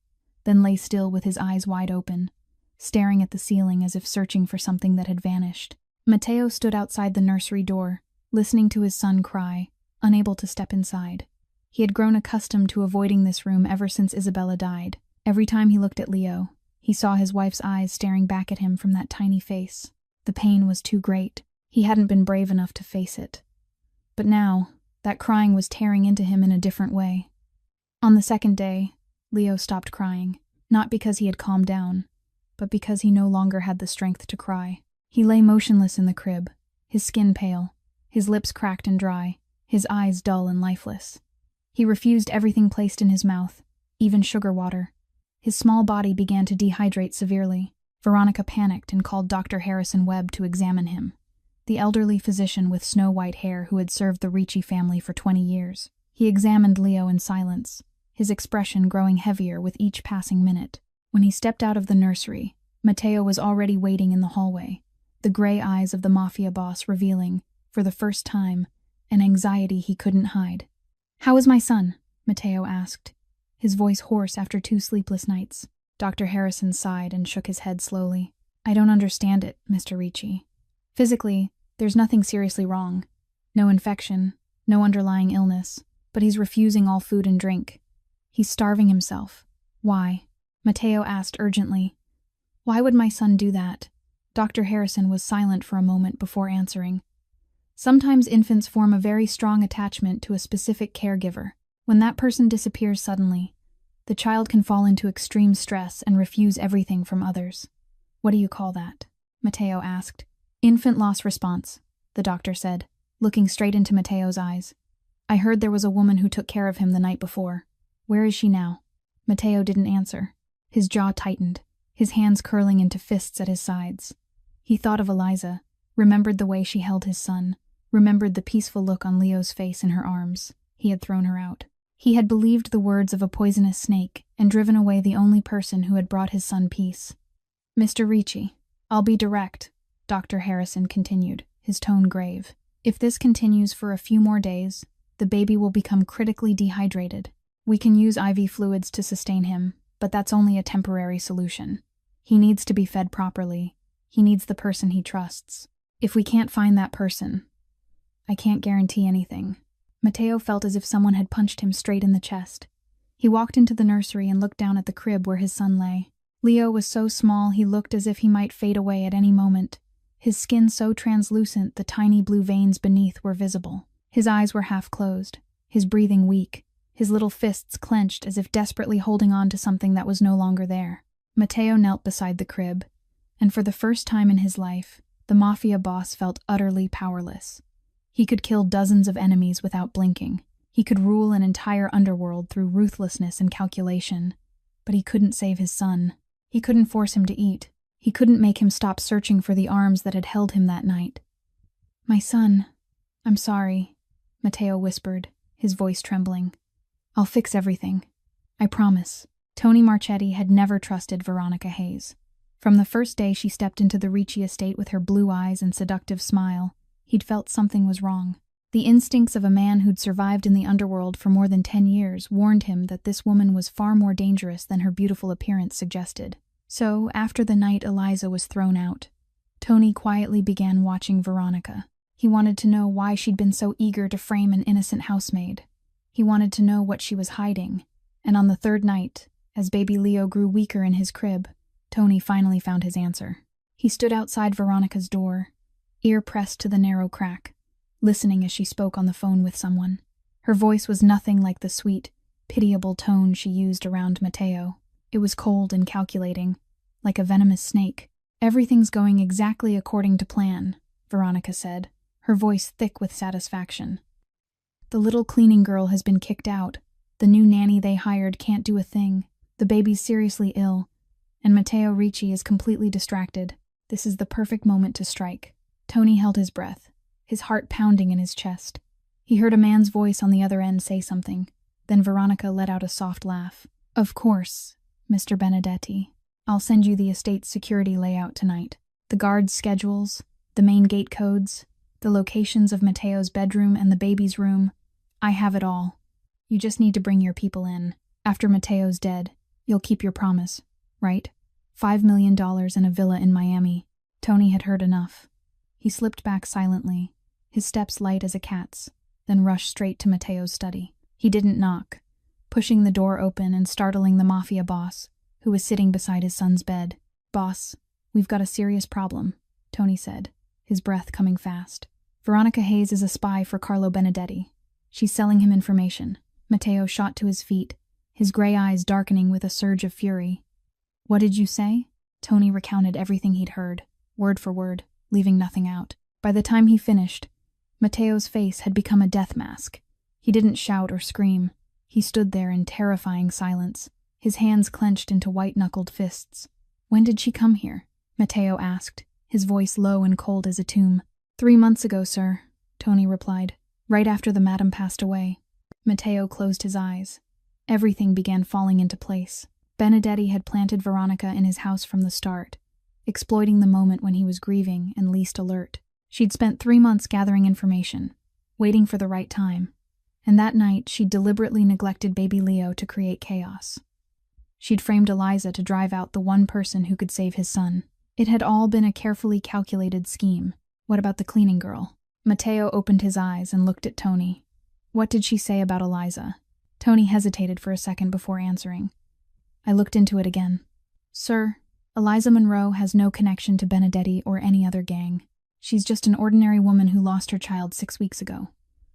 then lay still with his eyes wide open, staring at the ceiling as if searching for something that had vanished. Matteo stood outside the nursery door, listening to his son cry, unable to step inside. He had grown accustomed to avoiding this room ever since Isabella died. Every time he looked at Leo, he saw his wife's eyes staring back at him from that tiny face. The pain was too great. He hadn't been brave enough to face it. But now, that crying was tearing into him in a different way. On the second day, Leo stopped crying, not because he had calmed down, but because he no longer had the strength to cry. He lay motionless in the crib, his skin pale, his lips cracked and dry, his eyes dull and lifeless. He refused everything placed in his mouth, even sugar water. His small body began to dehydrate severely. Veronica panicked and called Dr. Harrison Webb to examine him, the elderly physician with snow-white hair who had served the Ricci family for 20 years. He examined Leo in silence, his expression growing heavier with each passing minute. When he stepped out of the nursery, Matteo was already waiting in the hallway, the gray eyes of the Mafia boss revealing, for the first time, an anxiety he couldn't hide. "How is my son?" Matteo asked, his voice hoarse after 2 sleepless nights. Dr. Harrison sighed and shook his head slowly. "I don't understand it, Mr. Ricci. Physically, there's nothing seriously wrong. No infection, no underlying illness, but he's refusing all food and drink. He's starving himself. Why?" Matteo asked urgently. "Why would my son do that?" Dr. Harrison was silent for a moment before answering. "Sometimes infants form a very strong attachment to a specific caregiver. When that person disappears suddenly, the child can fall into extreme stress and refuse everything from others." "What do you call that?" Matteo asked. "Infant loss response," the doctor said, looking straight into Matteo's eyes. "I heard there was a woman who took care of him the night before. Where is she now?" Matteo didn't answer. His jaw tightened, his hands curling into fists at his sides. He thought of Eliza, remembered the way she held his son, remembered the peaceful look on Leo's face in her arms. He had thrown her out. He had believed the words of a poisonous snake and driven away the only person who had brought his son peace. "Mr. Ricci, I'll be direct," Dr. Harrison continued, his tone grave. "If this continues for a few more days, the baby will become critically dehydrated. We can use IV fluids to sustain him, but that's only a temporary solution. He needs to be fed properly. He needs the person he trusts. If we can't find that person, I can't guarantee anything." Matteo felt as if someone had punched him straight in the chest. He walked into the nursery and looked down at the crib where his son lay. Leo was so small he looked as if he might fade away at any moment. His skin so translucent the tiny blue veins beneath were visible. His eyes were half closed, his breathing weak, his little fists clenched as if desperately holding on to something that was no longer there. Matteo knelt beside the crib, and for the first time in his life, the Mafia boss felt utterly powerless. He could kill dozens of enemies without blinking. He could rule an entire underworld through ruthlessness and calculation. But he couldn't save his son. He couldn't force him to eat. He couldn't make him stop searching for the arms that had held him that night. "My son, I'm sorry," Matteo whispered, his voice trembling. "I'll fix everything. I promise." Tony Marchetti had never trusted Veronica Hayes. From the first day she stepped into the Ricci estate with her blue eyes and seductive smile, he'd felt something was wrong. The instincts of a man who'd survived in the underworld for more than 10 years warned him that this woman was far more dangerous than her beautiful appearance suggested. So, after the night Eliza was thrown out, Tony quietly began watching Veronica. He wanted to know why she'd been so eager to frame an innocent housemaid. He wanted to know what she was hiding. And on the 3rd night, as baby Leo grew weaker in his crib, Tony finally found his answer. He stood outside Veronica's door, ear pressed to the narrow crack, listening as she spoke on the phone with someone. Her voice was nothing like the sweet, pitiable tone she used around Matteo. It was cold and calculating, like a venomous snake. "Everything's going exactly according to plan," Veronica said, her voice thick with satisfaction. "The little cleaning girl has been kicked out. The new nanny they hired can't do a thing. The baby's seriously ill, and Matteo Ricci is completely distracted. This is the perfect moment to strike." Tony held his breath, his heart pounding in his chest. He heard a man's voice on the other end say something. Then Veronica let out a soft laugh. Of course, Mr. Benedetti. I'll send you the estate's security layout tonight. The guards' schedules, the main gate codes, the locations of Matteo's bedroom and the baby's room. I have it all. You just need to bring your people in. After Matteo's dead, you'll keep your promise, right? $5 million and a villa in Miami. Tony had heard enough. He slipped back silently, his steps light as a cat's, then rushed straight to Matteo's study. He didn't knock, pushing the door open and startling the Mafia boss, who was sitting beside his son's bed. "Boss, we've got a serious problem," Tony said, his breath coming fast. "Veronica Hayes is a spy for Carlo Benedetti. She's selling him information." Matteo shot to his feet, his gray eyes darkening with a surge of fury. "What did you say?" Tony recounted everything he'd heard, word for word, leaving nothing out. By the time he finished, Matteo's face had become a death mask. He didn't shout or scream. He stood there in terrifying silence, his hands clenched into white-knuckled fists. "When did she come here?" Matteo asked, his voice low and cold as a tomb. 3 months ago, sir," Tony replied, "right after the madam passed away." Matteo closed his eyes. Everything began falling into place. Benedetti had planted Veronica in his house from the start, exploiting the moment when he was grieving and least alert. She'd spent 3 months gathering information, waiting for the right time, and that night she'd deliberately neglected baby Leo to create chaos. She'd framed Eliza to drive out the one person who could save his son. It had all been a carefully calculated scheme. What about the cleaning girl? Matteo opened his eyes and looked at Tony. "What did she say about Eliza?" Tony hesitated for a second before answering. "I looked into it again. Sir, Eliza Monroe has no connection to Benedetti or any other gang. She's just an ordinary woman who lost her child 6 weeks ago.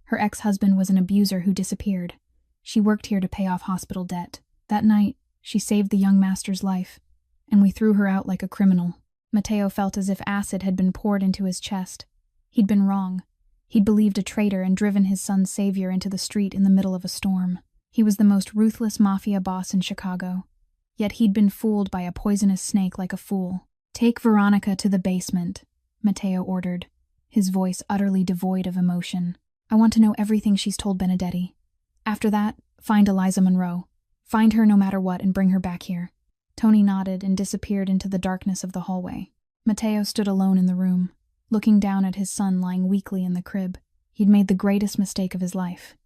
Her ex-husband was an abuser who disappeared. She worked here to pay off hospital debt. That night, she saved the young master's life, and we threw her out like a criminal." Matteo felt as if acid had been poured into his chest. He'd been wrong. He'd believed a traitor and driven his son's savior into the street in the middle of a storm. He was the most ruthless mafia boss in Chicago. Yet he'd been fooled by a poisonous snake like a fool. "Take Veronica to the basement," Matteo ordered, his voice utterly devoid of emotion. "I want to know everything she's told Benedetti. After that, find Eliza Monroe. Find her no matter what and bring her back here." Tony nodded and disappeared into the darkness of the hallway. Matteo stood alone in the room, looking down at his son lying weakly in the crib. He'd made the greatest mistake of his life,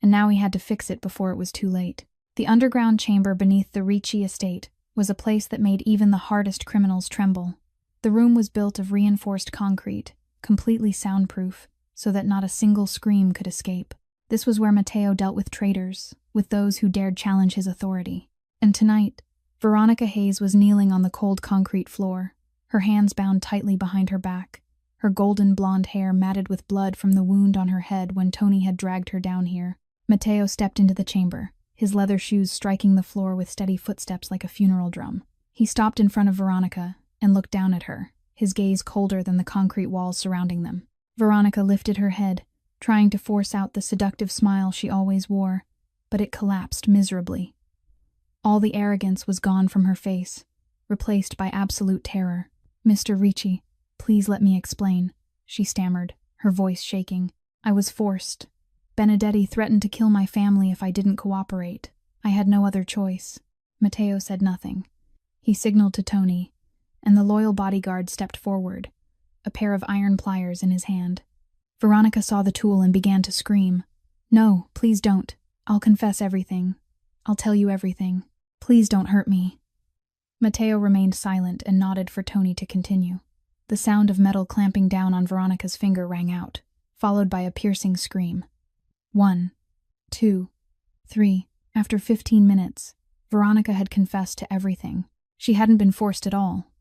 and now he had to fix it before it was too late. The underground chamber beneath the Ricci estate was a place that made even the hardest criminals tremble. The room was built of reinforced concrete, completely soundproof, so that not a single scream could escape. This was where Matteo dealt with traitors, with those who dared challenge his authority. And tonight, Veronica Hayes was kneeling on the cold concrete floor, her hands bound tightly behind her back, her golden blonde hair matted with blood from the wound on her head when Tony had dragged her down here. Matteo stepped into the chamber, his leather shoes striking the floor with steady footsteps like a funeral drum. He stopped in front of Veronica and looked down at her, his gaze colder than the concrete walls surrounding them. Veronica lifted her head, trying to force out the seductive smile she always wore, but it collapsed miserably. All the arrogance was gone from her face, replaced by absolute terror. "Mr. Ricci, please let me explain," she stammered, her voice shaking. "I was forced. Benedetti threatened to kill my family if I didn't cooperate. I had no other choice." Matteo said nothing. He signaled to Tony, and the loyal bodyguard stepped forward, a pair of iron pliers in his hand. Veronica saw the tool and began to scream. "No, please don't. I'll confess everything. I'll tell you everything. Please don't hurt me." Matteo remained silent and nodded for Tony to continue. The sound of metal clamping down on Veronica's finger rang out, followed by a piercing scream. 1, 2, 3. After 15 minutes, Veronica had confessed to everything. She hadn't been forced at all.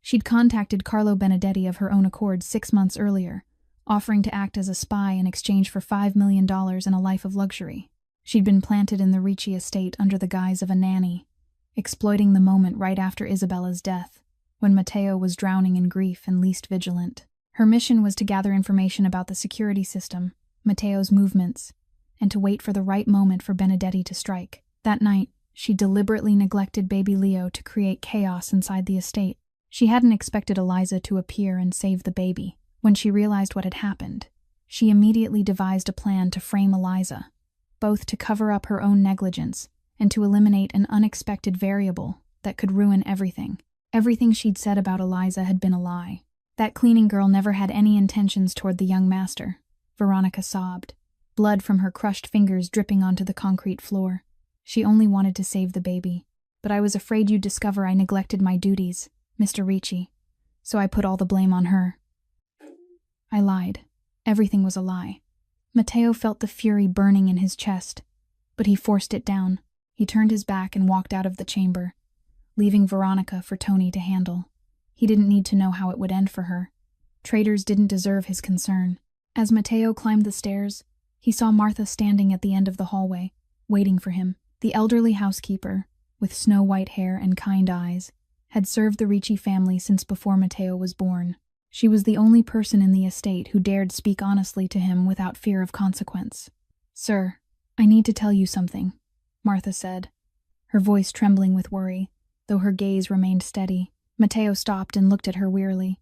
She'd contacted Carlo Benedetti of her own accord 6 months earlier, offering to act as a spy in exchange for $5 million and a life of luxury. She'd been planted in the Ricci estate under the guise of a nanny, exploiting the moment right after Isabella's death, when Matteo was drowning in grief and least vigilant. Her mission was to gather information about the security system, Matteo's movements, and to wait for the right moment for Benedetti to strike. That night, she deliberately neglected baby Leo to create chaos inside the estate. She hadn't expected Eliza to appear and save the baby. When she realized what had happened, she immediately devised a plan to frame Eliza, both to cover up her own negligence and to eliminate an unexpected variable that could ruin everything. Everything she'd said about Eliza had been a lie. That cleaning girl never had any intentions toward the young master. Veronica sobbed, blood from her crushed fingers dripping onto the concrete floor. She only wanted to save the baby. But I was afraid you'd discover I neglected my duties, Mr. Ricci, so I put all the blame on her. I lied. Everything was a lie. Matteo felt the fury burning in his chest, but he forced it down. He turned his back and walked out of the chamber, leaving Veronica for Tony to handle. He didn't need to know how it would end for her. Traitors didn't deserve his concern. As Matteo climbed the stairs, he saw Martha standing at the end of the hallway, waiting for him. The elderly housekeeper, with snow-white hair and kind eyes, had served the Ricci family since before Matteo was born. She was the only person in the estate who dared speak honestly to him without fear of consequence. "Sir, I need to tell you something," Martha said, her voice trembling with worry, though her gaze remained steady. Matteo stopped and looked at her wearily.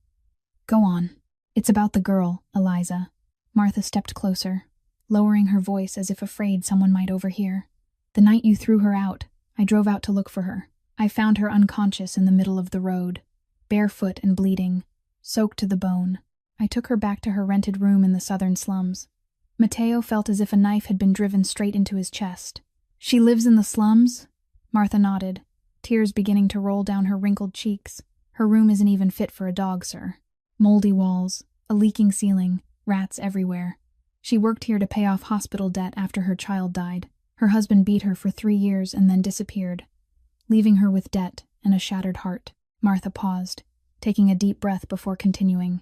"Go on. It's about the girl, Eliza." Martha stepped closer, lowering her voice as if afraid someone might overhear. "The night you threw her out, I drove out to look for her. I found her unconscious in the middle of the road, barefoot and bleeding, soaked to the bone. I took her back to her rented room in the southern slums." Matteo felt as if a knife had been driven straight into his chest. "She lives in the slums?" Martha nodded, tears beginning to roll down her wrinkled cheeks. "Her room isn't even fit for a dog, sir. Moldy walls, a leaking ceiling, rats everywhere. She worked here to pay off hospital debt after her child died. Her husband beat her for 3 years and then disappeared, leaving her with debt and a shattered heart." Martha paused, taking a deep breath before continuing.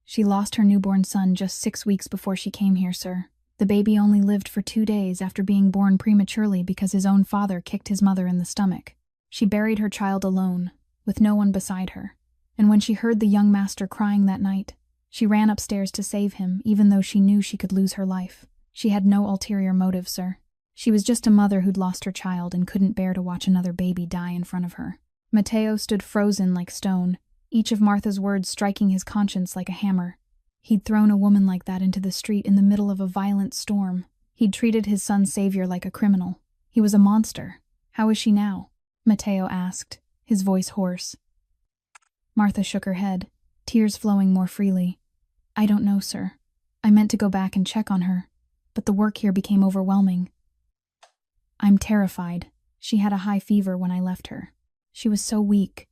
"She lost her newborn son just 6 weeks before she came here, sir. The baby only lived for 2 days after being born prematurely because his own father kicked his mother in the stomach. She buried her child alone, with no one beside her, and when she heard the young master crying that night, she ran upstairs to save him, even though she knew she could lose her life. She had no ulterior motive, sir. She was just a mother who'd lost her child and couldn't bear to watch another baby die in front of her." Matteo stood frozen like stone, each of Martha's words striking his conscience like a hammer. He'd thrown a woman like that into the street in the middle of a violent storm. He'd treated his son's savior like a criminal. He was a monster. "How is she now?" Matteo asked, his voice hoarse. Martha shook her head, tears flowing more freely. "I don't know, sir. I meant to go back and check on her, but the work here became overwhelming. I'm terrified. She had a high fever when I left her. She was so weak.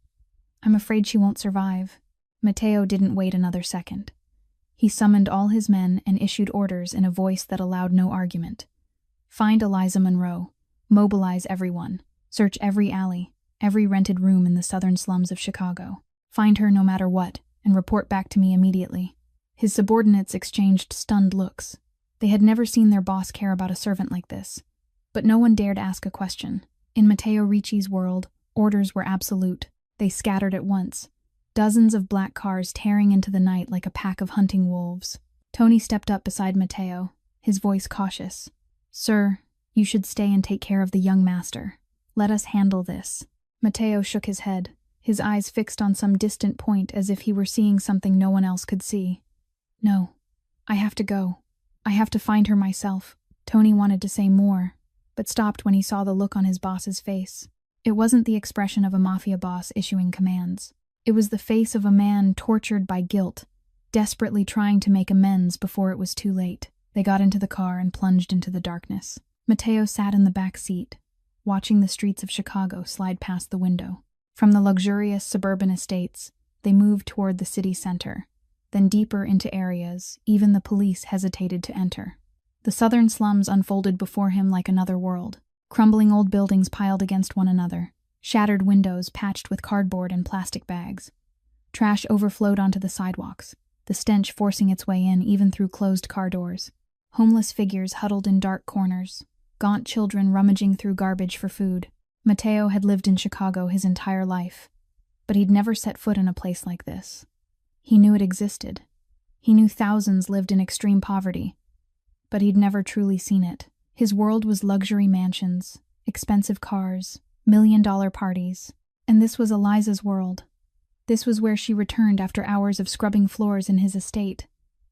I'm afraid she won't survive." Matteo didn't wait another second. He summoned all his men and issued orders in a voice that allowed no argument. "Find Eliza Monroe. Mobilize everyone. Search every alley, every rented room in the southern slums of Chicago. Find her no matter what, and report back to me immediately." His subordinates exchanged stunned looks. They had never seen their boss care about a servant like this. But no one dared ask a question. In Matteo Ricci's world, orders were absolute. They scattered at once, dozens of black cars tearing into the night like a pack of hunting wolves. Tony stepped up beside Matteo, his voice cautious. "Sir, you should stay and take care of the young master. Let us handle this." Matteo shook his head, his eyes fixed on some distant point as if he were seeing something no one else could see. "No, I have to go. I have to find her myself." Tony wanted to say more, but stopped when he saw the look on his boss's face. It wasn't the expression of a mafia boss issuing commands. It was the face of a man tortured by guilt, desperately trying to make amends before it was too late. They got into the car and plunged into the darkness. Matteo sat in the back seat, watching the streets of Chicago slide past the window. From the luxurious suburban estates, they moved toward the city center, then deeper into areas even the police hesitated to enter. The southern slums unfolded before him like another world. Crumbling old buildings piled against one another, shattered windows patched with cardboard and plastic bags. Trash overflowed onto the sidewalks, the stench forcing its way in even through closed car doors. Homeless figures huddled in dark corners, gaunt children rummaging through garbage for food. Matteo had lived in Chicago his entire life, but he'd never set foot in a place like this. He knew it existed. He knew thousands lived in extreme poverty, but he'd never truly seen it. His world was luxury mansions, expensive cars, million-dollar parties, and this was Eliza's world. This was where she returned after hours of scrubbing floors in his estate.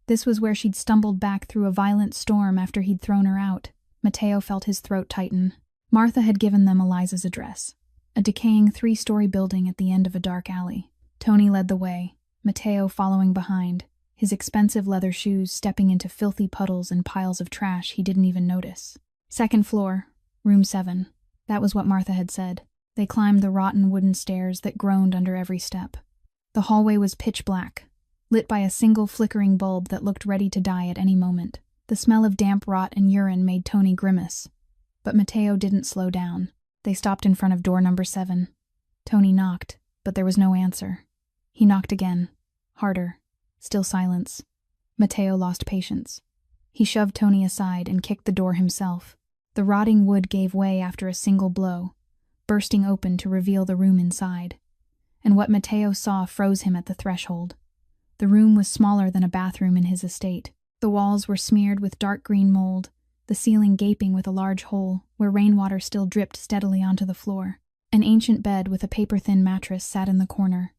This was where she'd stumbled back through a violent storm after he'd thrown her out. Matteo felt his throat tighten. Martha had given them Eliza's address, a decaying 3-story building at the end of a dark alley. Tony led the way, Matteo following behind, his expensive leather shoes stepping into filthy puddles and piles of trash he didn't even notice. Second floor, room 7. That was what Martha had said. They climbed the rotten wooden stairs that groaned under every step. The hallway was pitch black, lit by a single flickering bulb that looked ready to die at any moment. The smell of damp rot and urine made Tony grimace. But Matteo didn't slow down. They stopped in front of door number 7. Tony knocked, but there was no answer. He knocked again, harder. Still silence. Matteo lost patience. He shoved Tony aside and kicked the door himself. The rotting wood gave way after a single blow, bursting open to reveal the room inside. And what Matteo saw froze him at the threshold. The room was smaller than a bathroom in his estate. The walls were smeared with dark green mold, the ceiling gaping with a large hole where rainwater still dripped steadily onto the floor. An ancient bed with a paper-thin mattress sat in the corner.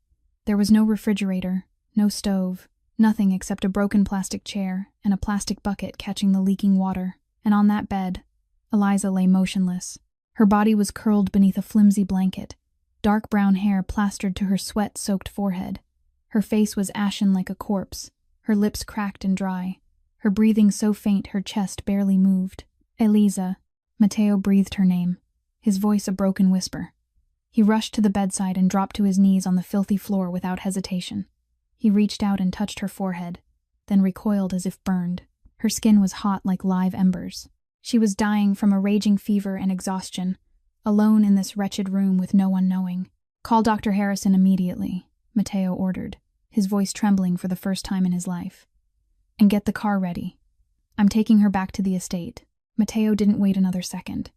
There was no refrigerator, no stove, nothing except a broken plastic chair and a plastic bucket catching the leaking water. And on that bed, Eliza lay motionless. Her body was curled beneath a flimsy blanket, dark brown hair plastered to her sweat-soaked forehead. Her face was ashen like a corpse, her lips cracked and dry, her breathing so faint her chest barely moved. Eliza. Matteo breathed her name, his voice a broken whisper. He rushed to the bedside and dropped to his knees on the filthy floor without hesitation. He reached out and touched her forehead, then recoiled as if burned. Her skin was hot like live embers. She was dying from a raging fever and exhaustion, alone in this wretched room with no one knowing. "Call Dr. Harrison immediately," Matteo ordered, his voice trembling for the first time in his life. "And get the car ready. I'm taking her back to the estate." Matteo didn't wait another second.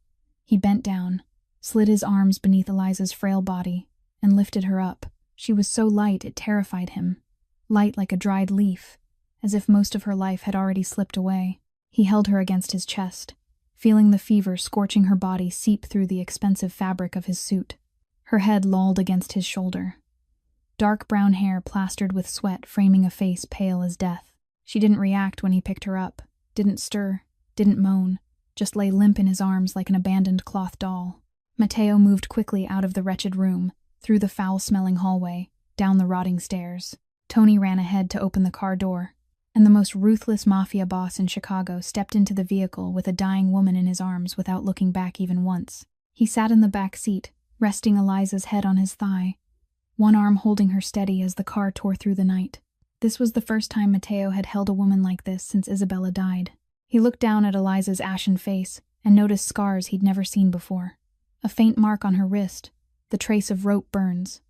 He bent down, slid his arms beneath Eliza's frail body, and lifted her up. She was so light it terrified him, light like a dried leaf, as if most of her life had already slipped away. He held her against his chest, feeling the fever scorching her body seep through the expensive fabric of his suit. Her head lolled against his shoulder, dark brown hair plastered with sweat framing a face pale as death. She didn't react when he picked her up, didn't stir, didn't moan, just lay limp in his arms like an abandoned cloth doll. Matteo moved quickly out of the wretched room, through the foul-smelling hallway, down the rotting stairs. Tony ran ahead to open the car door, and the most ruthless mafia boss in Chicago stepped into the vehicle with a dying woman in his arms without looking back even once. He sat in the back seat, resting Eliza's head on his thigh, one arm holding her steady as the car tore through the night. This was the first time Matteo had held a woman like this since Isabella died. He looked down at Eliza's ashen face and noticed scars he'd never seen before. A faint mark on her wrist, the trace of rope burns.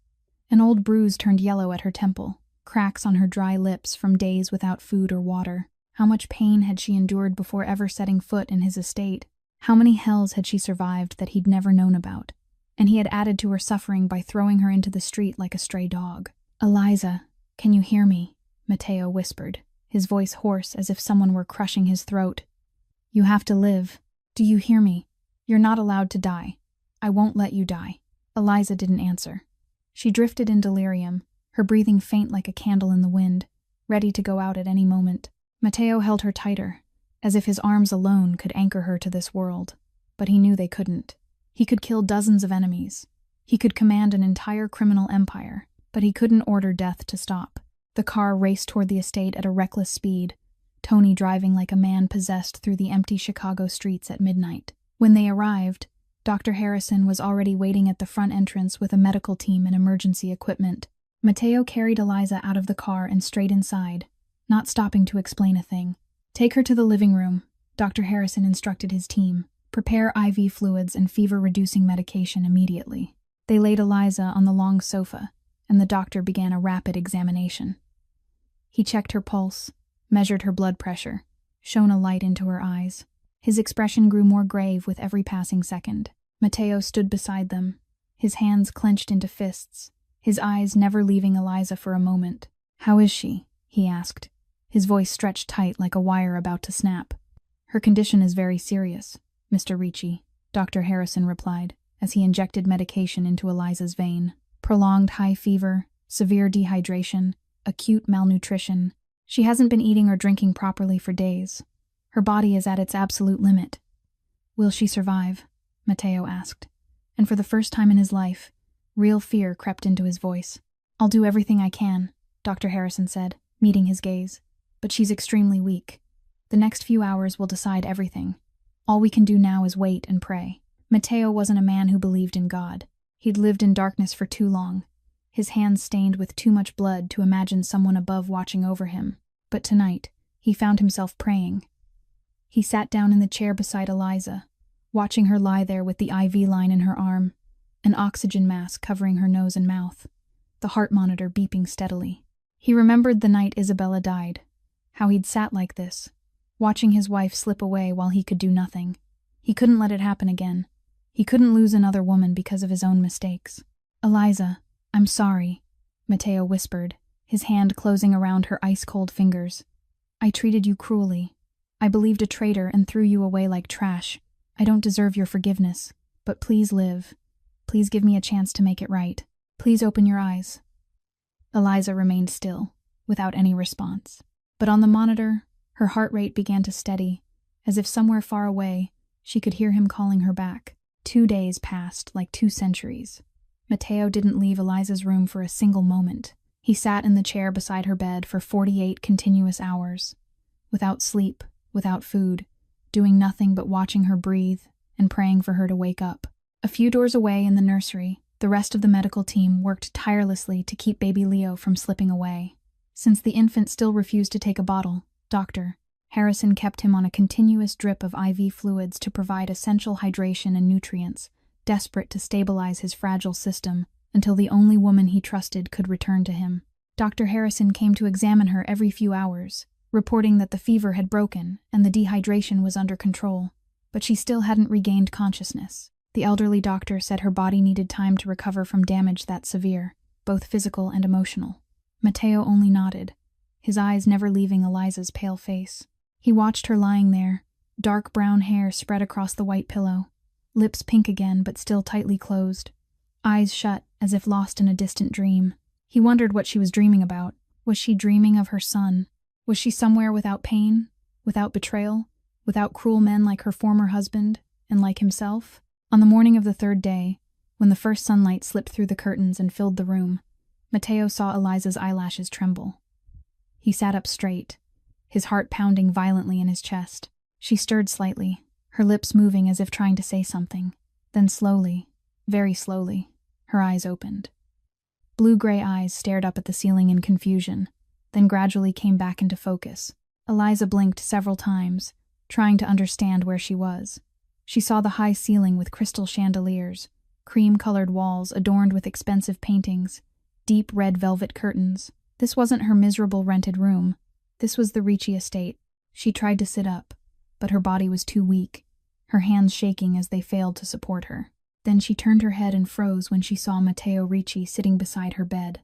An old bruise turned yellow at her temple, cracks on her dry lips from days without food or water. How much pain had she endured before ever setting foot in his estate? How many hells had she survived that he'd never known about? And he had added to her suffering by throwing her into the street like a stray dog. "Eliza, can you hear me?" Matteo whispered, his voice hoarse as if someone were crushing his throat. "You have to live. Do you hear me? You're not allowed to die. I won't let you die." Eliza didn't answer. She drifted in delirium, her breathing faint like a candle in the wind, ready to go out at any moment. Matteo held her tighter, as if his arms alone could anchor her to this world. But he knew they couldn't. He could kill dozens of enemies. He could command an entire criminal empire, but he couldn't order death to stop. The car raced toward the estate at a reckless speed, Tony driving like a man possessed through the empty Chicago streets at midnight. When they arrived, Dr. Harrison was already waiting at the front entrance with a medical team and emergency equipment. Matteo carried Eliza out of the car and straight inside, not stopping to explain a thing. "Take her to the living room," Dr. Harrison instructed his team. "Prepare IV fluids and fever-reducing medication immediately." They laid Eliza on the long sofa, and the doctor began a rapid examination. He checked her pulse, measured her blood pressure, shone a light into her eyes. His expression grew more grave with every passing second. Matteo stood beside them, his hands clenched into fists, his eyes never leaving Eliza for a moment. "How is she?" he asked, his voice stretched tight like a wire about to snap. "Her condition is very serious, Mr. Ricci," Dr. Harrison replied, as he injected medication into Eliza's vein. "Prolonged high fever, severe dehydration, acute malnutrition. She hasn't been eating or drinking properly for days. Her body is at its absolute limit." "Will she survive?" Matteo asked, and for the first time in his life, real fear crept into his voice. I'll do everything I can, Dr. Harrison said, meeting his gaze. But she's extremely weak. The next few hours will decide everything. All we can do now is wait and pray. Matteo wasn't a man who believed in God. He'd lived in darkness for too long, his hands stained with too much blood to imagine someone above watching over him. But tonight, he found himself praying. He sat down in the chair beside Eliza, watching her lie there with the IV line in her arm, an oxygen mask covering her nose and mouth, the heart monitor beeping steadily. He remembered the night Isabella died, how he'd sat like this, watching his wife slip away while he could do nothing. He couldn't let it happen again. He couldn't lose another woman because of his own mistakes. Eliza, I'm sorry, Matteo whispered, his hand closing around her ice-cold fingers. I treated you cruelly. I believed a traitor and threw you away like trash. I don't deserve your forgiveness, but please live. Please give me a chance to make it right. Please open your eyes. Eliza remained still, without any response. But on the monitor, her heart rate began to steady, as if somewhere far away, she could hear him calling her back. 2 days passed like 2 centuries. Matteo didn't leave Eliza's room for a single moment. He sat in the chair beside her bed for 48 continuous hours, without sleep, without food, doing nothing but watching her breathe and praying for her to wake up. A few doors away in the nursery, the rest of the medical team worked tirelessly to keep baby Leo from slipping away. Since the infant still refused to take a bottle, Dr. Harrison kept him on a continuous drip of IV fluids to provide essential hydration and nutrients, desperate to stabilize his fragile system until the only woman he trusted could return to him. Dr. Harrison came to examine her every few hours, reporting that the fever had broken and the dehydration was under control, but she still hadn't regained consciousness. The elderly doctor said her body needed time to recover from damage that severe, both physical and emotional. Matteo only nodded, his eyes never leaving Eliza's pale face. He watched her lying there, dark brown hair spread across the white pillow, lips pink again but still tightly closed, eyes shut as if lost in a distant dream. He wondered what she was dreaming about. Was she dreaming of her son? Was she somewhere without pain, without betrayal, without cruel men like her former husband, and like himself? On the morning of the 3rd day, when the first sunlight slipped through the curtains and filled the room, Matteo saw Eliza's eyelashes tremble. He sat up straight, his heart pounding violently in his chest. She stirred slightly, her lips moving as if trying to say something. Then slowly, very slowly, her eyes opened. Blue-gray eyes stared up at the ceiling in confusion, then gradually came back into focus. Eliza blinked several times, trying to understand where she was. She saw the high ceiling with crystal chandeliers, cream-colored walls adorned with expensive paintings, deep red velvet curtains. This wasn't her miserable rented room. This was the Ricci estate. She tried to sit up, but her body was too weak, her hands shaking as they failed to support her. Then she turned her head and froze when she saw Matteo Ricci sitting beside her bed.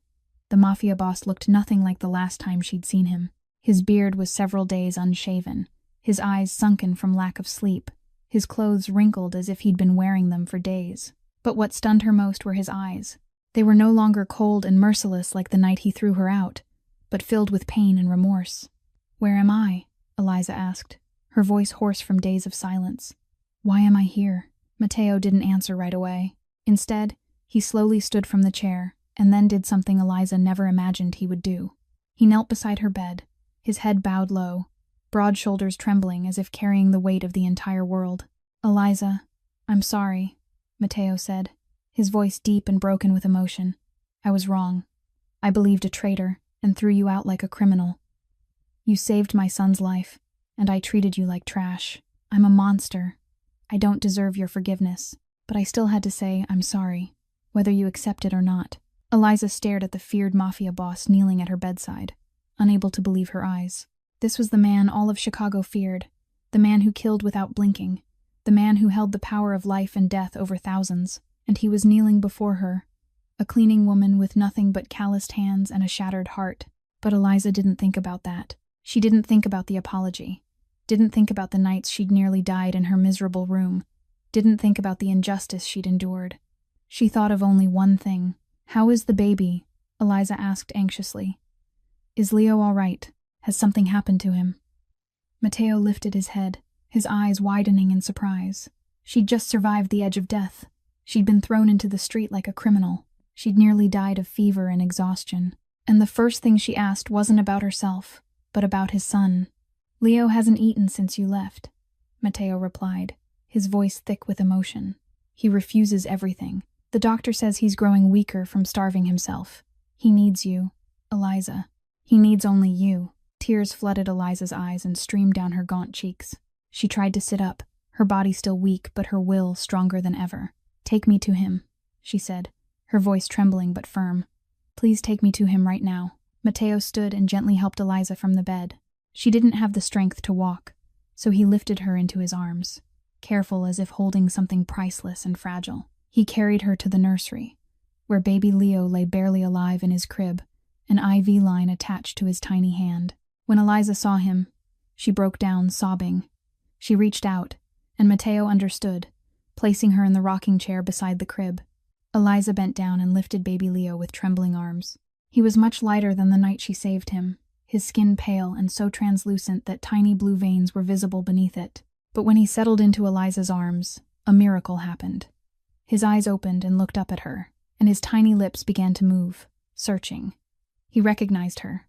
The Mafia boss looked nothing like the last time she'd seen him. His beard was several days unshaven, his eyes sunken from lack of sleep, his clothes wrinkled as if he'd been wearing them for days. But what stunned her most were his eyes. They were no longer cold and merciless like the night he threw her out, but filled with pain and remorse. "Where am I?" Eliza asked, her voice hoarse from days of silence. "Why am I here?" Matteo didn't answer right away. Instead, he slowly stood from the chair, and then did something Eliza never imagined he would do. He knelt beside her bed, his head bowed low, broad shoulders trembling as if carrying the weight of the entire world. "Eliza, I'm sorry," Matteo said, his voice deep and broken with emotion. "I was wrong. I believed a traitor and threw you out like a criminal. You saved my son's life, and I treated you like trash. I'm a monster. I don't deserve your forgiveness, but I still had to say I'm sorry, whether you accept it or not." Eliza stared at the feared Mafia boss kneeling at her bedside, unable to believe her eyes. This was the man all of Chicago feared, the man who killed without blinking, the man who held the power of life and death over thousands, and he was kneeling before her, a cleaning woman with nothing but calloused hands and a shattered heart. But Eliza didn't think about that. She didn't think about the apology, didn't think about the nights she'd nearly died in her miserable room, didn't think about the injustice she'd endured. She thought of only one thing. "How is the baby?" Eliza asked anxiously. "Is Leo all right? Has something happened to him?" Matteo lifted his head, his eyes widening in surprise. She'd just survived the edge of death. She'd been thrown into the street like a criminal. She'd nearly died of fever and exhaustion. And the first thing she asked wasn't about herself, but about his son. "Leo hasn't eaten since you left," Matteo replied, his voice thick with emotion. "He refuses everything. The doctor says he's growing weaker from starving himself. He needs you, Eliza. He needs only you." Tears flooded Eliza's eyes and streamed down her gaunt cheeks. She tried to sit up, her body still weak but her will stronger than ever. "Take me to him," she said, her voice trembling but firm. "Please take me to him right now." Matteo stood and gently helped Eliza from the bed. She didn't have the strength to walk, so he lifted her into his arms, careful as if holding something priceless and fragile. He carried her to the nursery, where baby Leo lay barely alive in his crib, an IV line attached to his tiny hand. When Eliza saw him, she broke down, sobbing. She reached out, and Matteo understood, placing her in the rocking chair beside the crib. Eliza bent down and lifted baby Leo with trembling arms. He was much lighter than the night she saved him, his skin pale and so translucent that tiny blue veins were visible beneath it. But when he settled into Eliza's arms, a miracle happened. His eyes opened and looked up at her, and his tiny lips began to move, searching. He recognized her.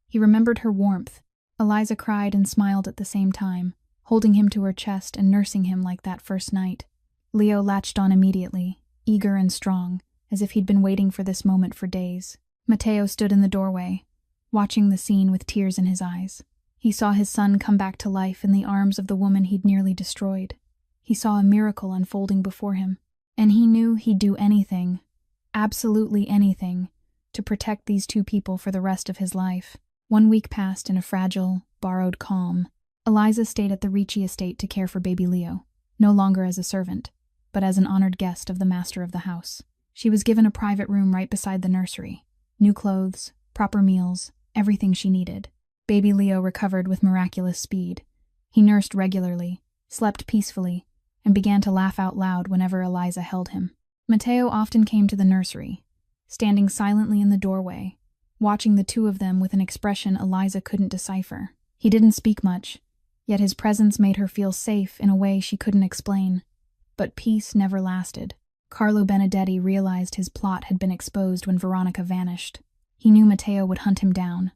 He remembered her warmth. Eliza cried and smiled at the same time, holding him to her chest and nursing him like that first night. Leo latched on immediately, eager and strong, as if he'd been waiting for this moment for days. Matteo stood in the doorway, watching the scene with tears in his eyes. He saw his son come back to life in the arms of the woman he'd nearly destroyed. He saw a miracle unfolding before him, and he knew he'd do anything, absolutely anything, to protect these two people for the rest of his life. 1 week passed in a fragile, borrowed calm. Eliza stayed at the Ricci estate to care for baby Leo, no longer as a servant, but as an honored guest of the master of the house. She was given a private room right beside the nursery. New clothes, proper meals, everything she needed. Baby Leo recovered with miraculous speed. He nursed regularly, slept peacefully, and began to laugh out loud whenever Eliza held him. Matteo often came to the nursery, standing silently in the doorway, watching the two of them with an expression Eliza couldn't decipher. He didn't speak much, yet his presence made her feel safe in a way she couldn't explain. But peace never lasted. Carlo Benedetti realized his plot had been exposed when Veronica vanished. He knew Matteo would hunt him down,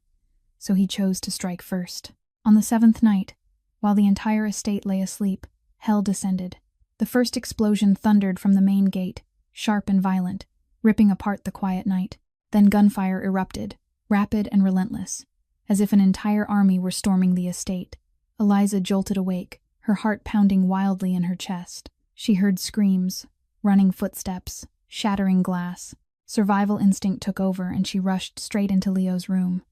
so he chose to strike first. On the 7th night, while the entire estate lay asleep, hell descended. The first explosion thundered from the main gate, sharp and violent, ripping apart the quiet night. Then gunfire erupted, rapid and relentless, as if an entire army were storming the estate. Eliza jolted awake, her heart pounding wildly in her chest. She heard screams, running footsteps, shattering glass. Survival instinct took over and she rushed straight into Leo's room.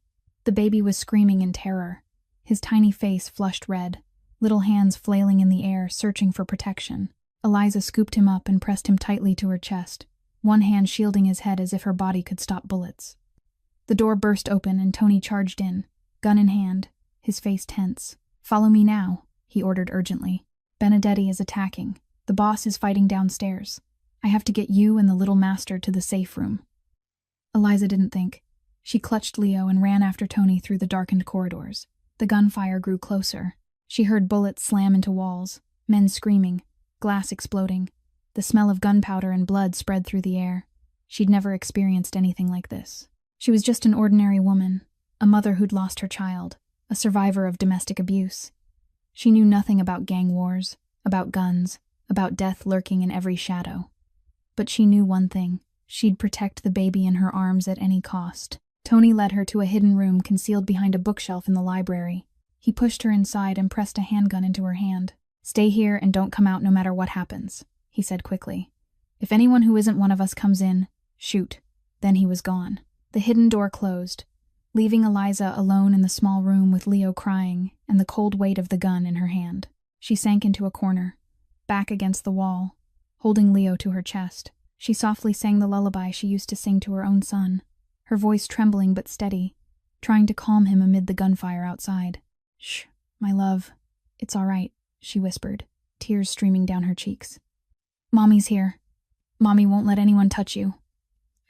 The baby was screaming in terror, his tiny face flushed red, little hands flailing in the air, searching for protection. Eliza scooped him up and pressed him tightly to her chest, one hand shielding his head as if her body could stop bullets. The door burst open and Tony charged in, gun in hand, his face tense. "Follow me now," he ordered urgently. "Benedetti is attacking. The boss is fighting downstairs. I have to get you and the little master to the safe room." Eliza didn't think. She clutched Leo and ran after Tony through the darkened corridors. The gunfire grew closer. She heard bullets slam into walls, men screaming, glass exploding. The smell of gunpowder and blood spread through the air. She'd never experienced anything like this. She was just an ordinary woman, a mother who'd lost her child, a survivor of domestic abuse. She knew nothing about gang wars, about guns, about death lurking in every shadow. But she knew one thing: she'd protect the baby in her arms at any cost. Tony led her to a hidden room concealed behind a bookshelf in the library. He pushed her inside and pressed a handgun into her hand. "Stay here and don't come out no matter what happens," he said quickly. "If anyone who isn't one of us comes in, shoot." Then he was gone. The hidden door closed, leaving Eliza alone in the small room with Leo crying and the cold weight of the gun in her hand. She sank into a corner, back against the wall, holding Leo to her chest. She softly sang the lullaby she used to sing to her own son, her voice trembling but steady, trying to calm him amid the gunfire outside. "Shh, my love. It's all right," she whispered, tears streaming down her cheeks. "Mommy's here. Mommy won't let anyone touch you.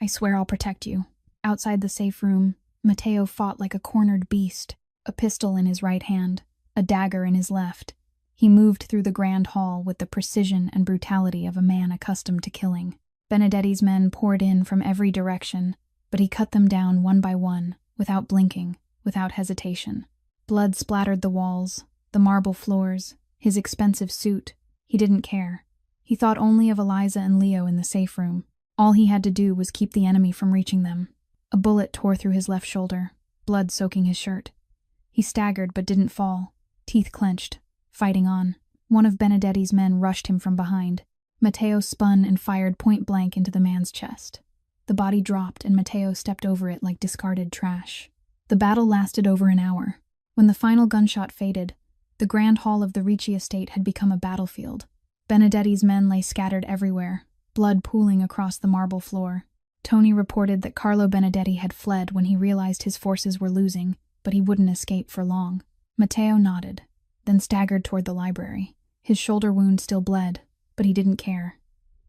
I swear I'll protect you." Outside the safe room, Matteo fought like a cornered beast, a pistol in his right hand, a dagger in his left. He moved through the grand hall with the precision and brutality of a man accustomed to killing. Benedetti's men poured in from every direction, but he cut them down one by one, without blinking, without hesitation. Blood splattered the walls, the marble floors, his expensive suit. He didn't care. He thought only of Eliza and Leo in the safe room. All he had to do was keep the enemy from reaching them. A bullet tore through his left shoulder, blood soaking his shirt. He staggered but didn't fall, teeth clenched, fighting on. One of Benedetti's men rushed him from behind. Matteo spun and fired point blank into the man's chest. The body dropped and Matteo stepped over it like discarded trash. The battle lasted over an hour. When the final gunshot faded, the grand hall of the Ricci estate had become a battlefield. Benedetti's men lay scattered everywhere, blood pooling across the marble floor. Tony reported that Carlo Benedetti had fled when he realized his forces were losing, but he wouldn't escape for long. Matteo nodded, then staggered toward the library. His shoulder wound still bled, but he didn't care.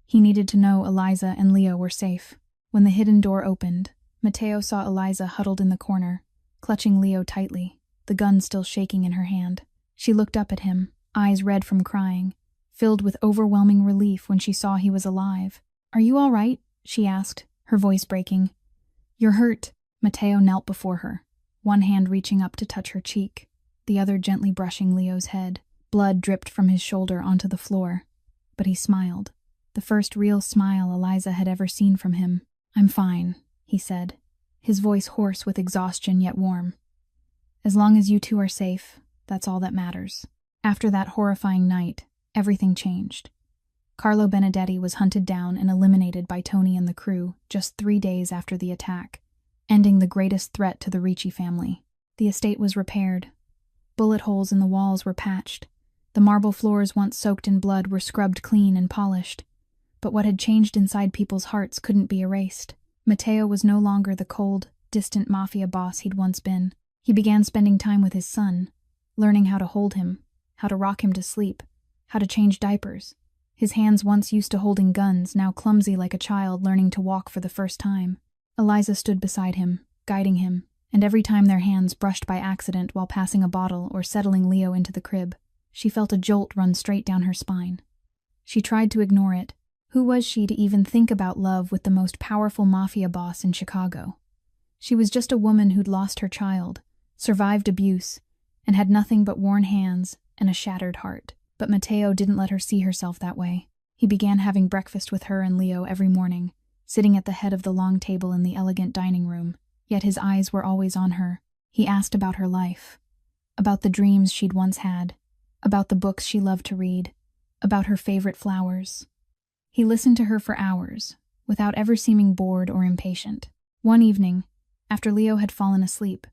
He needed to know Eliza and Leo were safe. When the hidden door opened, Matteo saw Eliza huddled in the corner, clutching Leo tightly, the gun still shaking in her hand. She looked up at him, eyes red from crying, filled with overwhelming relief when she saw he was alive. "Are you all right?" she asked, her voice breaking. "You're hurt." Matteo knelt before her, one hand reaching up to touch her cheek, the other gently brushing Leo's head. Blood dripped from his shoulder onto the floor, but he smiled, the first real smile Eliza had ever seen from him. "I'm fine," he said, his voice hoarse with exhaustion yet warm. "As long as you two are safe, that's all that matters." After that horrifying night, everything changed. Carlo Benedetti was hunted down and eliminated by Tony and the crew just 3 days after the attack, ending the greatest threat to the Ricci family. The estate was repaired. Bullet holes in the walls were patched. The marble floors once soaked in blood were scrubbed clean and polished. But what had changed inside people's hearts couldn't be erased. Matteo was no longer the cold, distant mafia boss he'd once been. He began spending time with his son, learning how to hold him, how to rock him to sleep, how to change diapers. His hands, once used to holding guns, now clumsy like a child learning to walk for the first time. Eliza stood beside him, guiding him, and every time their hands brushed by accident while passing a bottle or settling Leo into the crib, she felt a jolt run straight down her spine. She tried to ignore it. Who was she to even think about love with the most powerful mafia boss in Chicago? She was just a woman who'd lost her child, survived abuse, and had nothing but worn hands and a shattered heart. But Matteo didn't let her see herself that way. He began having breakfast with her and Leo every morning, sitting at the head of the long table in the elegant dining room, yet his eyes were always on her. He asked about her life, about the dreams she'd once had, about the books she loved to read, about her favorite flowers. He listened to her for hours, without ever seeming bored or impatient. One evening, after Leo had fallen asleep,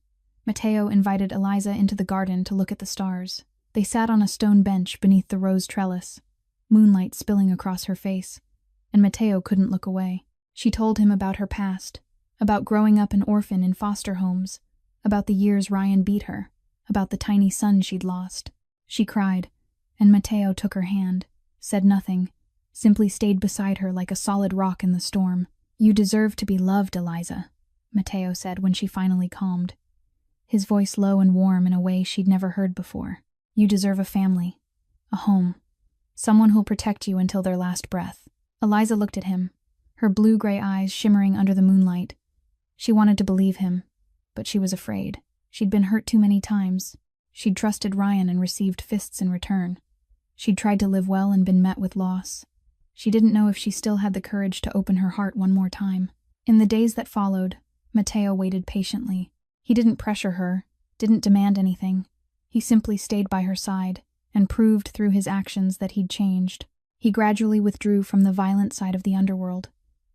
Matteo invited Eliza into the garden to look at the stars. They sat on a stone bench beneath the rose trellis, moonlight spilling across her face, and Matteo couldn't look away. She told him about her past, about growing up an orphan in foster homes, about the years Ryan beat her, about the tiny son she'd lost. She cried, and Matteo took her hand, said nothing, simply stayed beside her like a solid rock in the storm. "You deserve to be loved, Eliza," Matteo said when she finally calmed, his voice low and warm in a way she'd never heard before. "You deserve a family, a home, someone who'll protect you until their last breath." Eliza looked at him, her blue-gray eyes shimmering under the moonlight. She wanted to believe him, but she was afraid. She'd been hurt too many times. She'd trusted Ryan and received fists in return. She'd tried to live well and been met with loss. She didn't know if she still had the courage to open her heart one more time. In the days that followed, Matteo waited patiently. He didn't pressure her, didn't demand anything. He simply stayed by her side and proved through his actions that he'd changed. He gradually withdrew from the violent side of the underworld,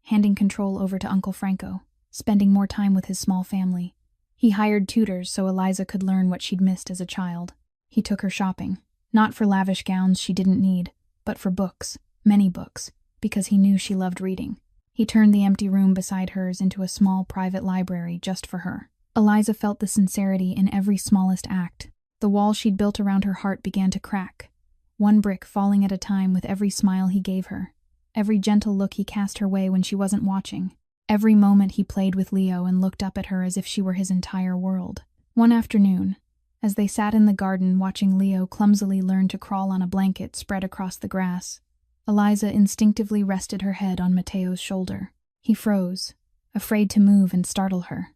handing control over to Uncle Franco, spending more time with his small family. He hired tutors so Eliza could learn what she'd missed as a child. He took her shopping, not for lavish gowns she didn't need, but for books, many books, because he knew she loved reading. He turned the empty room beside hers into a small private library just for her. Eliza felt the sincerity in every smallest act. The wall she'd built around her heart began to crack, one brick falling at a time with every smile he gave her, every gentle look he cast her way when she wasn't watching, every moment he played with Leo and looked up at her as if she were his entire world. One afternoon, As they sat in the garden watching Leo clumsily learn to crawl on a blanket spread across the grass, Eliza instinctively rested her head on Mateo's shoulder. He froze, afraid to move and startle her.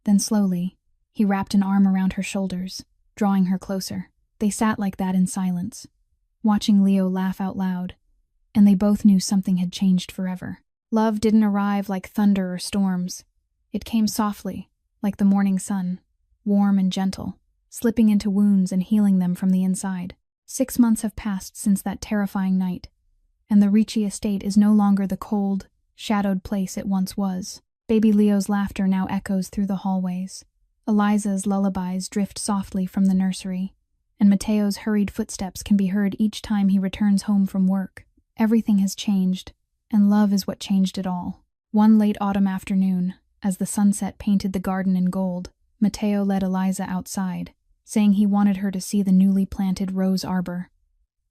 Then slowly, he wrapped an arm around her shoulders, drawing her closer. They sat like that in silence, watching Leo laugh out loud, and they both knew something had changed forever. Love didn't arrive like thunder or storms. It came softly, like the morning sun, warm and gentle, slipping into wounds and healing them from the inside. 6 months have passed since that terrifying night, and the Ricci estate is no longer the cold, shadowed place it once was. Baby Leo's laughter now echoes through the hallways. Eliza's lullabies drift softly from the nursery, and Mateo's hurried footsteps can be heard each time he returns home from work. Everything has changed, and love is what changed it all. One late autumn afternoon, as the sunset painted the garden in gold, Mateo led Eliza outside, saying he wanted her to see the newly planted rose arbor.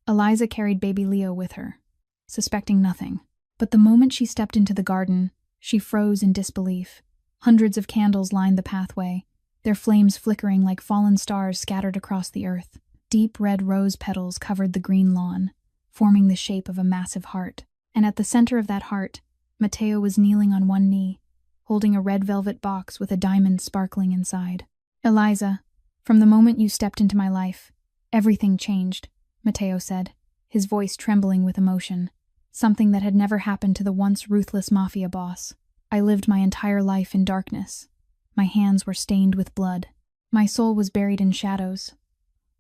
Eliza carried baby Leo with her, suspecting nothing. But the moment she stepped into the garden, she froze in disbelief. Hundreds of candles lined the pathway, their flames flickering like fallen stars scattered across the earth. Deep red rose petals covered the green lawn, forming the shape of a massive heart. And at the center of that heart, Mateo was kneeling on one knee, holding a red velvet box with a diamond sparkling inside. Eliza, from the moment you stepped into my life, everything changed, Mateo said, his voice trembling with emotion, something that had never happened to the once ruthless Mafia boss. I lived my entire life in darkness. My hands were stained with blood. My soul was buried in shadows.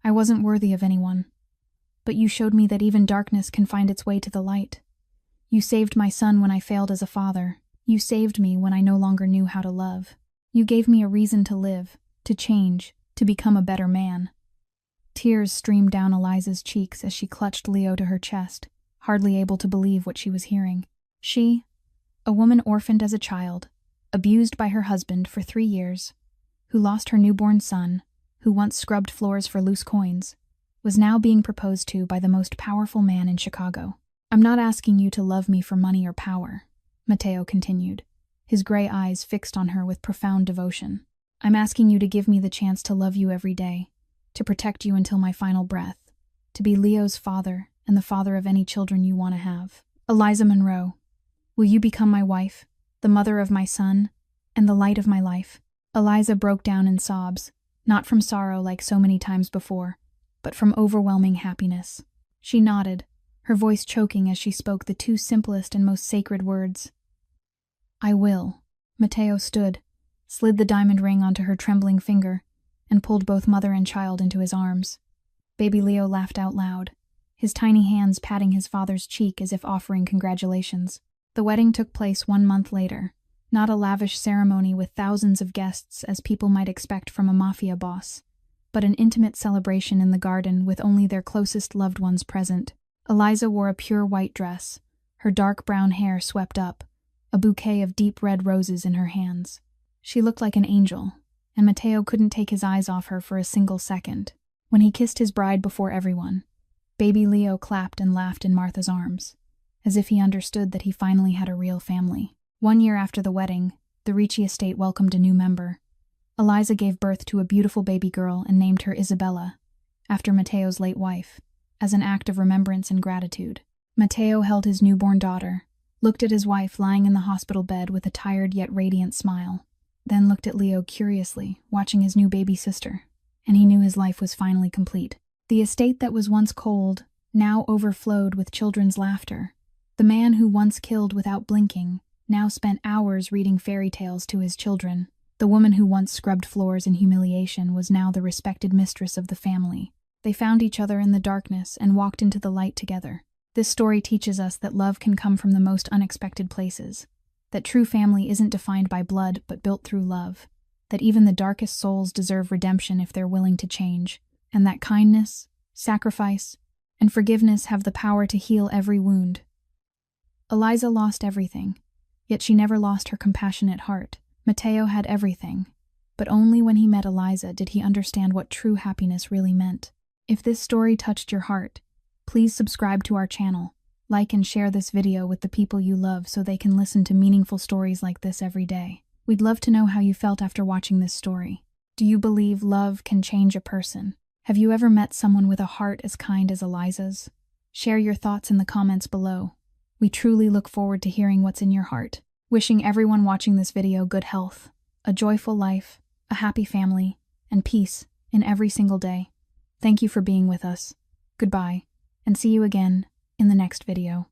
I wasn't worthy of anyone. But you showed me that even darkness can find its way to the light. You saved my son when I failed as a father. You saved me when I no longer knew how to love. You gave me a reason to live, to change, to become a better man. Tears streamed down Eliza's cheeks as she clutched Leo to her chest, hardly able to believe what she was hearing. She, a woman orphaned as a child, abused by her husband for 3 years, who lost her newborn son, who once scrubbed floors for loose coins, was now being proposed to by the most powerful man in Chicago. I'm not asking you to love me for money or power, Mateo continued, his gray eyes fixed on her with profound devotion. I'm asking you to give me the chance to love you every day, to protect you until my final breath, to be Leo's father and the father of any children you want to have. Eliza Monroe, will you become my wife, the mother of my son, and the light of my life? Eliza broke down in sobs, not from sorrow like so many times before, but from overwhelming happiness. She nodded, her voice choking as she spoke the 2 simplest and most sacred words. I will. Mateo stood, slid the diamond ring onto her trembling finger, and pulled both mother and child into his arms. Baby Leo laughed out loud, his tiny hands patting his father's cheek as if offering congratulations. The wedding took place 1 month later, not a lavish ceremony with thousands of guests as people might expect from a Mafia boss, but an intimate celebration in the garden with only their closest loved ones present. Eliza wore a pure white dress, her dark brown hair swept up, a bouquet of deep red roses in her hands. She looked like an angel, and Mateo couldn't take his eyes off her for a single second. When he kissed his bride before everyone, baby Leo clapped and laughed in Martha's arms, as if he understood that he finally had a real family. 1 year after the wedding, the Ricci estate welcomed a new member. Eliza gave birth to a beautiful baby girl and named her Isabella, after Mateo's late wife, as an act of remembrance and gratitude. Mateo held his newborn daughter, looked at his wife lying in the hospital bed with a tired yet radiant smile, then looked at Leo curiously, watching his new baby sister, and he knew his life was finally complete. The estate that was once cold now overflowed with children's laughter. The man who once killed without blinking now spent hours reading fairy tales to his children. The woman who once scrubbed floors in humiliation was now the respected mistress of the family. They found each other in the darkness and walked into the light together. This story teaches us that love can come from the most unexpected places, that true family isn't defined by blood but built through love, that even the darkest souls deserve redemption if they're willing to change, and that kindness, sacrifice, and forgiveness have the power to heal every wound. Eliza lost everything, yet she never lost her compassionate heart. Mateo had everything, but only when he met Eliza did he understand what true happiness really meant. If this story touched your heart, please subscribe to our channel, like and share this video with the people you love so they can listen to meaningful stories like this every day. We'd love to know how you felt after watching this story. Do you believe love can change a person? Have you ever met someone with a heart as kind as Eliza's? Share your thoughts in the comments below. We truly look forward to hearing what's in your heart. Wishing everyone watching this video good health, a joyful life, a happy family, and peace in every single day. Thank you for being with us. Goodbye, and see you again in the next video.